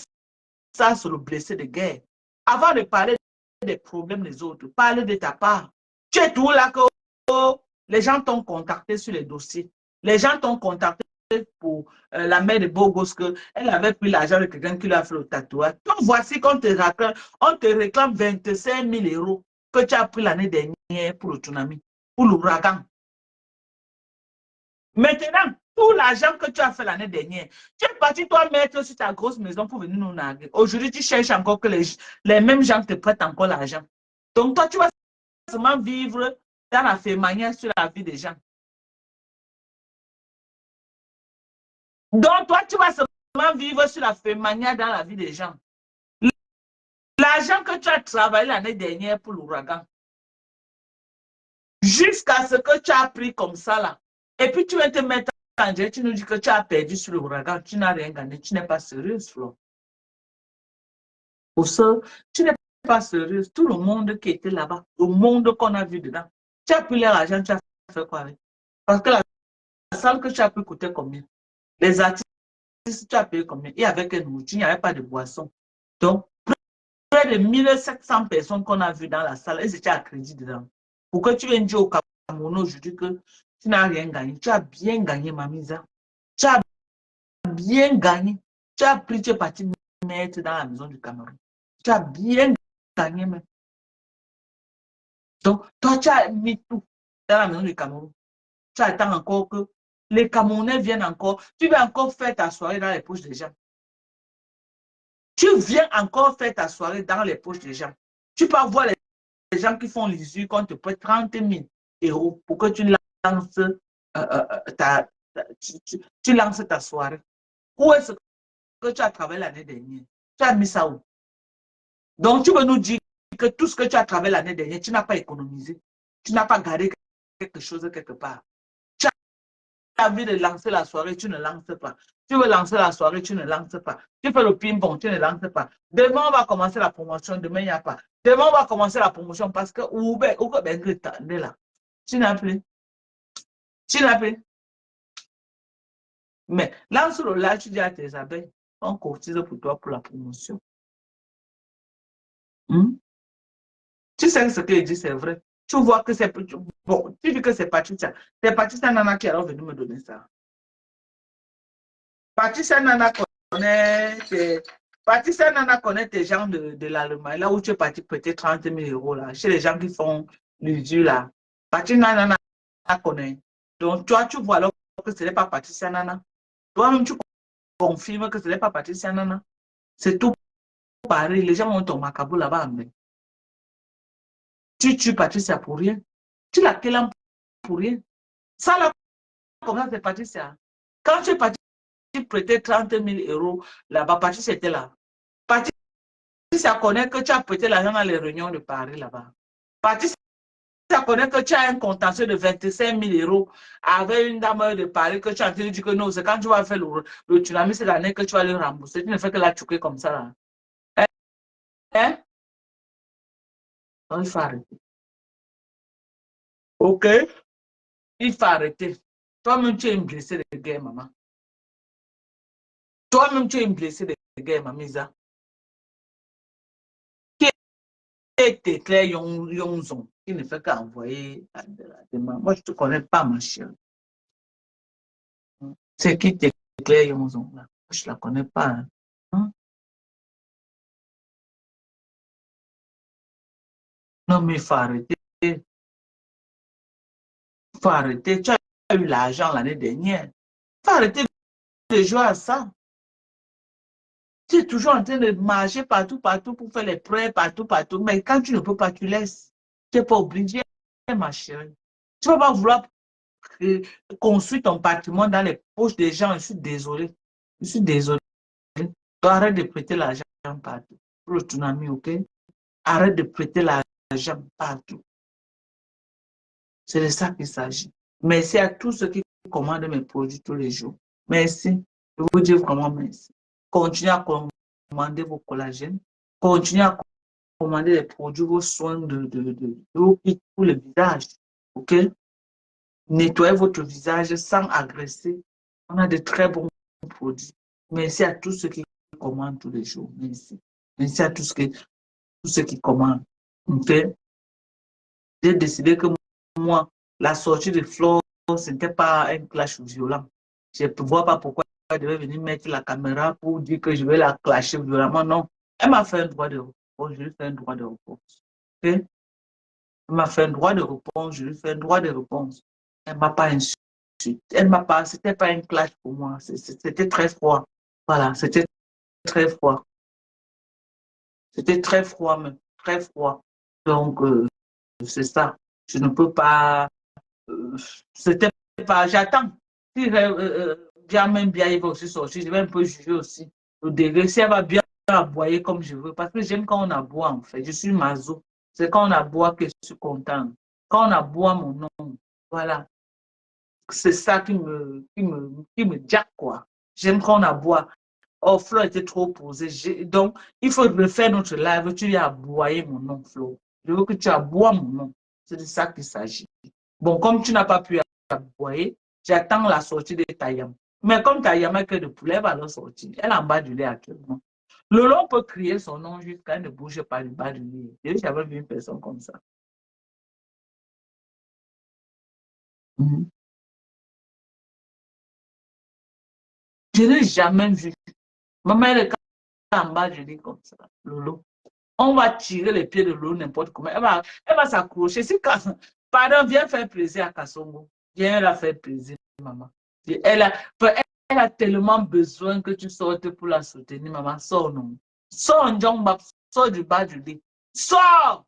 ça, c'est le blessé de guerre. Avant de parler des problèmes des autres, parle de ta part. Tu es toujours là que les gens t'ont contacté sur les dossiers. Les gens t'ont contacté pour la mère de Bogos, qu'elle avait pris l'argent de quelqu'un qui lui a fait le tatouage. Donc voici qu'on te réclame 25 000 euros que tu as pris l'année dernière pour le tsunami, pour l'ouragan. Maintenant, tout l'argent que tu as fait l'année dernière, tu es parti toi mettre sur ta grosse maison pour venir nous narguer. Aujourd'hui, tu cherches encore que les mêmes gens te prêtent encore l'argent. Donc toi, tu vas seulement vivre dans la fémanière sur la vie des gens. Donc toi, tu vas seulement vivre sur la fémanière dans la vie des gens. L'argent que tu as travaillé l'année dernière pour l'ouragan, jusqu'à ce que tu as pris comme ça là, et puis tu vas te mettre en direct, tu nous dis que tu as perdu sur l'ouragan, tu n'as rien gagné, tu n'es pas sérieuse, Flo. Pour ça, tu n'es pas sérieuse. Tout le monde qui était là-bas, le monde qu'on a vu dedans, tu as pris l'argent, tu as fait quoi avec? Parce que la salle que tu as pu coûter combien? Les artistes, tu as payé combien? Il y avait que nourriture, il n'y avait pas de boisson. Donc, près de 1700 personnes qu'on a vues dans la salle, elles étaient à crédit dedans. Pourquoi tu viens dire au Cameroun aujourd'hui que tu n'as rien gagné? Tu as bien gagné, Mamisa. Tu as bien gagné. Tu as pris, tu es parti mettre dans la maison du Cameroun. Tu as bien gagné même. Donc, toi, tu as mis tout dans la maison du Cameroun. Tu attends encore que les Camerounais viennent encore. Tu vas encore faire ta soirée dans les poches des gens. Tu viens encore faire ta soirée dans les poches des gens. Tu peux voir les gens qui font l'usure qu'on te prête 30 000 euros pour que tu lances, tu lances ta soirée. Où est-ce que tu as travaillé l'année dernière? Tu as mis ça où? Donc, tu veux nous dire que tout ce que tu as travaillé l'année dernière, tu n'as pas économisé. Tu n'as pas gardé quelque chose quelque part. Tu as envie de lancer la soirée, tu ne lances pas. Tu veux lancer la soirée, tu ne lances pas. Tu fais le ping-pong, tu ne lances pas. Demain, on va commencer la promotion. Demain, il n'y a pas. Demain, on va commencer la promotion parce que là. Tu n'as plus. Tu n'as plus. Mais lance le live, tu dis à tes abeilles, on cotise pour toi pour la promotion. Hmm? Tu sais que ce qu'il dit, c'est vrai. Tu vois que c'est... Bon, tu dis que c'est Patricia. C'est Patricia Nana qui est venue me donner ça. Patricia Nana connaît... Patricia Nana connaît tes gens de l'Allemagne, là où tu es parti prêter 30 000 euros, là, chez les gens qui font l'usure, là. Patricia Nana connaît. Donc, toi, tu vois alors que ce n'est pas Patricia Nana. Toi-même, tu confirmes que ce n'est pas Patricia Nana. C'est tout pareil. Les gens ont ton macabre là-bas. Tu tues Patricia pour rien. Tu la kélams pour rien. Ça, là, comme ça, c'est Patricia. Quand tu es parti prêter 30 000 euros là-bas, Patricia était là. Patricia connaît que tu as prêté l'argent dans les réunions de Paris là-bas. Patricia connaît que tu as un contentieux de 25 000 euros avec une dame de Paris que tu as dit que non, c'est quand tu vas faire le tsunami cette année que tu vas le rembourser. Tu ne fais que la choquer comme ça là. Hein? Non, il faut arrêter. OK? Il faut arrêter. Toi-même, tu es une blessée de guerre, maman. Toi-même, tu es une blessée de guerre, mamisa. Qui est Claire Yonzon? Qui ne fait qu'envoyer la demande. Moi, je ne te connais pas, ma chérie. C'est qui Claire Yonzon, là? Je ne la connais pas. Hein? Non, mais il faut arrêter. Il faut arrêter. Tu as eu l'argent l'année dernière. Il faut arrêter de jouer à ça. Tu es toujours en train de marcher partout, partout pour faire les prêts, partout, partout. Mais quand tu ne peux pas, tu laisses. Tu n'es pas obligé, ma chérie. Tu ne vas pas vouloir construire ton patrimoine dans les poches des gens. Je suis désolé. Je suis désolé. Arrête de prêter l'argent partout. Pour le tsunami, OK? Arrête de prêter l'argent partout. C'est de ça qu'il s'agit. Merci à tous ceux qui commandent mes produits tous les jours. Merci. Je vous dis vraiment merci. Continuez à commander vos collagènes. Continuez à commander les produits, vos soins de pour le visage. OK? Nettoyez votre visage sans agresser. On a de très bons produits. Merci à tous ceux qui commandent tous les jours. Merci. Merci à tous ceux qui commandent. OK? J'ai décidé que moi, la sortie de Flo, ce n'était pas un clash violent. Je ne vois pas pourquoi elle devait venir mettre la caméra pour dire que je vais la clasher violemment. Non. Elle m'a fait un droit de réponse. Je lui fais un droit de réponse. Okay? Elle m'a fait un droit de réponse. Je lui fais un droit de réponse. Elle ne m'a pas insulté. Elle m'a pas, c'était pas un clash pour moi. C'était très froid. Voilà, c'était très froid. C'était très froid, même. Très froid. Donc, c'est ça. Je ne peux pas. C'était pas. J'attends. Si Diamant bien, il va aussi sortir. Je vais un peu juger aussi. Le degré, si elle va bien aboyer comme je veux. Parce que j'aime quand on aboie, en fait. Je suis maso. C'est quand on aboie que je suis content. Quand on aboie mon nom. Voilà. C'est ça qui me jack, quoi. J'aime quand on aboie. Oh, Flo était trop posé. Donc, il faut refaire notre live. Tu lui as aboyé mon nom, Flo. Je veux que tu aboies mon nom. C'est de ça qu'il s'agit. Bon, comme tu n'as pas pu aboyer, j'attends la sortie de Tayam. Mais comme Tayam a que de poulet, elle va le sortir. Elle est en bas du lait actuellement. Lolo peut crier son nom jusqu'à ne bouge pas du bas du lit. J'avais vu une personne comme ça. Je n'ai jamais vu. Maman, elle est en bas du lit comme ça. Lolo. On va tirer les pieds de l'eau n'importe comment. Elle va s'accrocher. Si, pardon, viens faire plaisir à Kassongo. Viens la faire plaisir, maman. Elle a tellement besoin que tu sortes pour la soutenir, maman. Sors, non. Sors Ndjongbap, sors du bas du lit. Sors!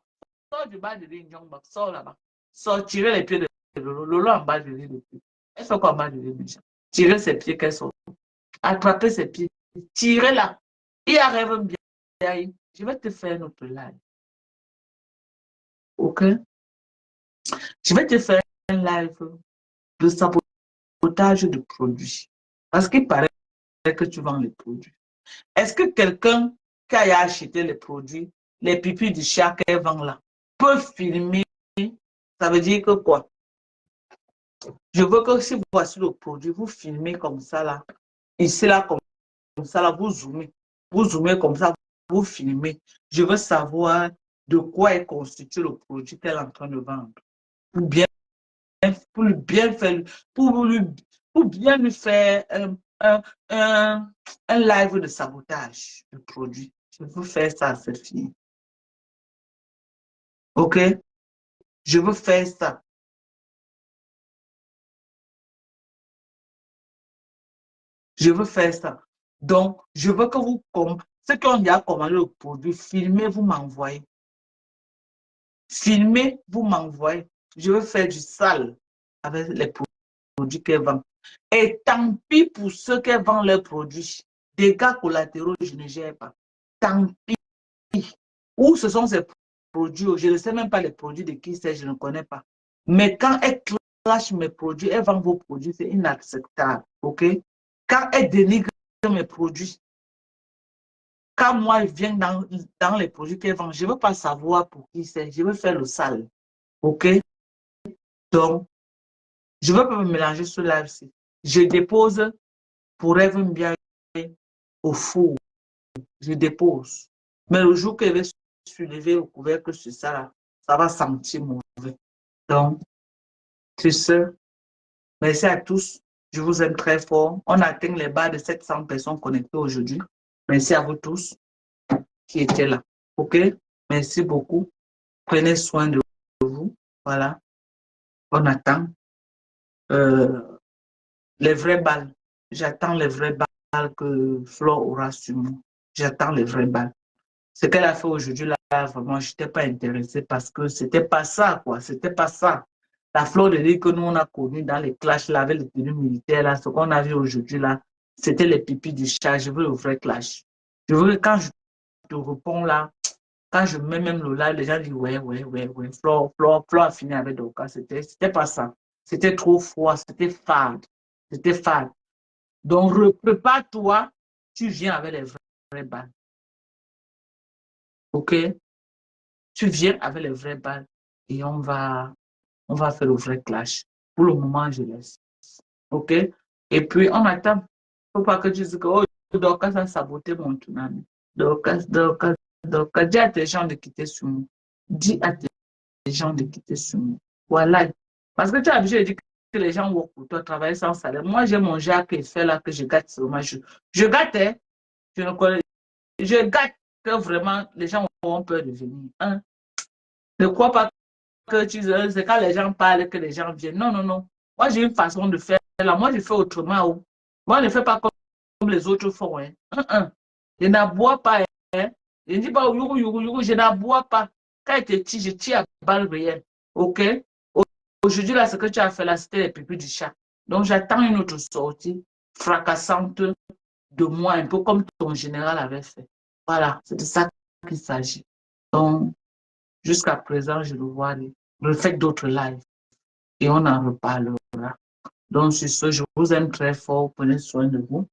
Sors du bas du lit, Ndjongbap, sors là-bas. Sors, tirez les pieds de Lolo. Lolo en bas du lit depuis. Elle fait quoi en bas du lit, déjà? Tirez ses pieds qu'elle sort. Attrapez ses pieds. Tirez-la. Il arrive bien. Je vais te faire notre live. OK? Je vais te faire un live de sabotage de produits. Parce qu'il paraît que tu vends les produits. Est-ce que quelqu'un qui a acheté les produits, les pipis du chat qu'elle vend là, peut filmer? Ça veut dire que quoi? Je veux que si vous voici le produit, vous filmez comme ça là. Ici là, comme ça là, vous zoomez. Vous zoomez comme ça, vous filmez. Je veux savoir de quoi est constitué le produit qu'elle est en train de vendre. Pour bien, pour lui bien faire, pour, lui, pour bien lui faire un, un live de sabotage du produit. Je veux faire ça à cette fille. OK? Je veux faire ça. Je veux faire ça. Donc, je veux que vous, comme ceux qui ont déjà commandé le produit, filmez, vous m'envoyez. Filmez, vous m'envoyez. Je veux faire du sale avec les produits qu'elle vend. Et tant pis pour ceux qui vendent leurs produits. Dégâts collatéraux, je ne gère pas. Tant pis. Où ce sont ces produits? Je ne sais même pas les produits de qui c'est, je ne connais pas. Mais quand elle clash mes produits, elle vend vos produits, c'est inacceptable. OK? Quand elle dénigre mes produits, quand moi, je viens dans les produits qu'elle vend, je ne veux pas savoir pour qui c'est. Je veux faire le sale. OK? Donc, je ne veux pas me mélanger sur live-ci. Je dépose pour Eve bien au four. Je dépose. Mais le jour qu'elle va soulever au couvercle sur ça, là, ça va sentir mauvais. Donc, c'est ça. Merci à tous. Je vous aime très fort. On atteint les barres de 700 personnes connectées aujourd'hui. Merci à vous tous qui étaient là. OK? Merci beaucoup. Prenez soin de vous. Voilà. On attend euh, les vraies balles. J'attends les vraies balles que Flo aura sur moi. J'attends les vraies balles. Ce qu'elle a fait aujourd'hui, là, vraiment, je n'étais pas intéressée parce que c'était pas ça, quoi. C'était pas ça. La fleur de lit que nous, on a connue dans les clashs, là, avec les tenues militaires, là, ce qu'on a vu aujourd'hui, là, c'était les pipis du chat. Je veux le vrai clash. Je veux que quand je te réponds, là, quand je mets même le live, les gens disent, ouais, ouais, ouais, ouais, Flore a fini avec Doka. C'était pas ça. C'était trop froid, c'était fade. C'était fade. Donc, prépare-toi, tu viens avec les vraies balles. OK? Tu viens avec les vraies balles et on va faire le vrai clash. Pour le moment, je laisse. OK? Et puis, on attend. Il ne faut pas que tu dises que oh, Dorcas a saboté mon tsunami. Dorcas, dis à tes gens de quitter sur moi. Dis à tes gens de quitter sur moi. Voilà. Parce que tu as obligé de dire que les gens vont pour toi travailler sans salaire. Moi, j'ai mon Jacques et fait là que je gâte seulement. Je gâte, hein? Je ne connais. Je gâte que vraiment les gens auront peur de venir. Hein? Ne crois pas que c'est quand les gens parlent que les gens viennent. Non, non, non. Moi, j'ai une façon de faire. Là. Moi, je fais autrement. Oh. Moi, je ne fais pas comme les autres font. Hein. Je n'aboie pas. Hein. Je ne dis pas yourou, yourou, yourou. Je n'aboie pas. Quand je tire, je tire à balle réelle. OK? Aujourd'hui, là, ce que tu as fait là, c'était les pipis du chat. Donc, j'attends une autre sortie fracassante de moi, un peu comme ton général avait fait. Voilà, c'est de ça qu'il s'agit. Donc, jusqu'à présent, je le vois. Refaites d'autres lives et on en reparlera. Donc, sur ce, je vous aime très fort. Prenez soin de vous.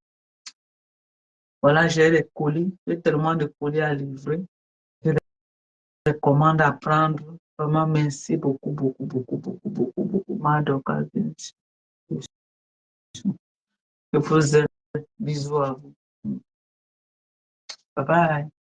Voilà, j'ai les colis. J'ai tellement de colis à livrer. J'ai des commandes à prendre. Vraiment, merci beaucoup, beaucoup, beaucoup, beaucoup, beaucoup, beaucoup. Je vous aime. Bisous à vous. Bye bye.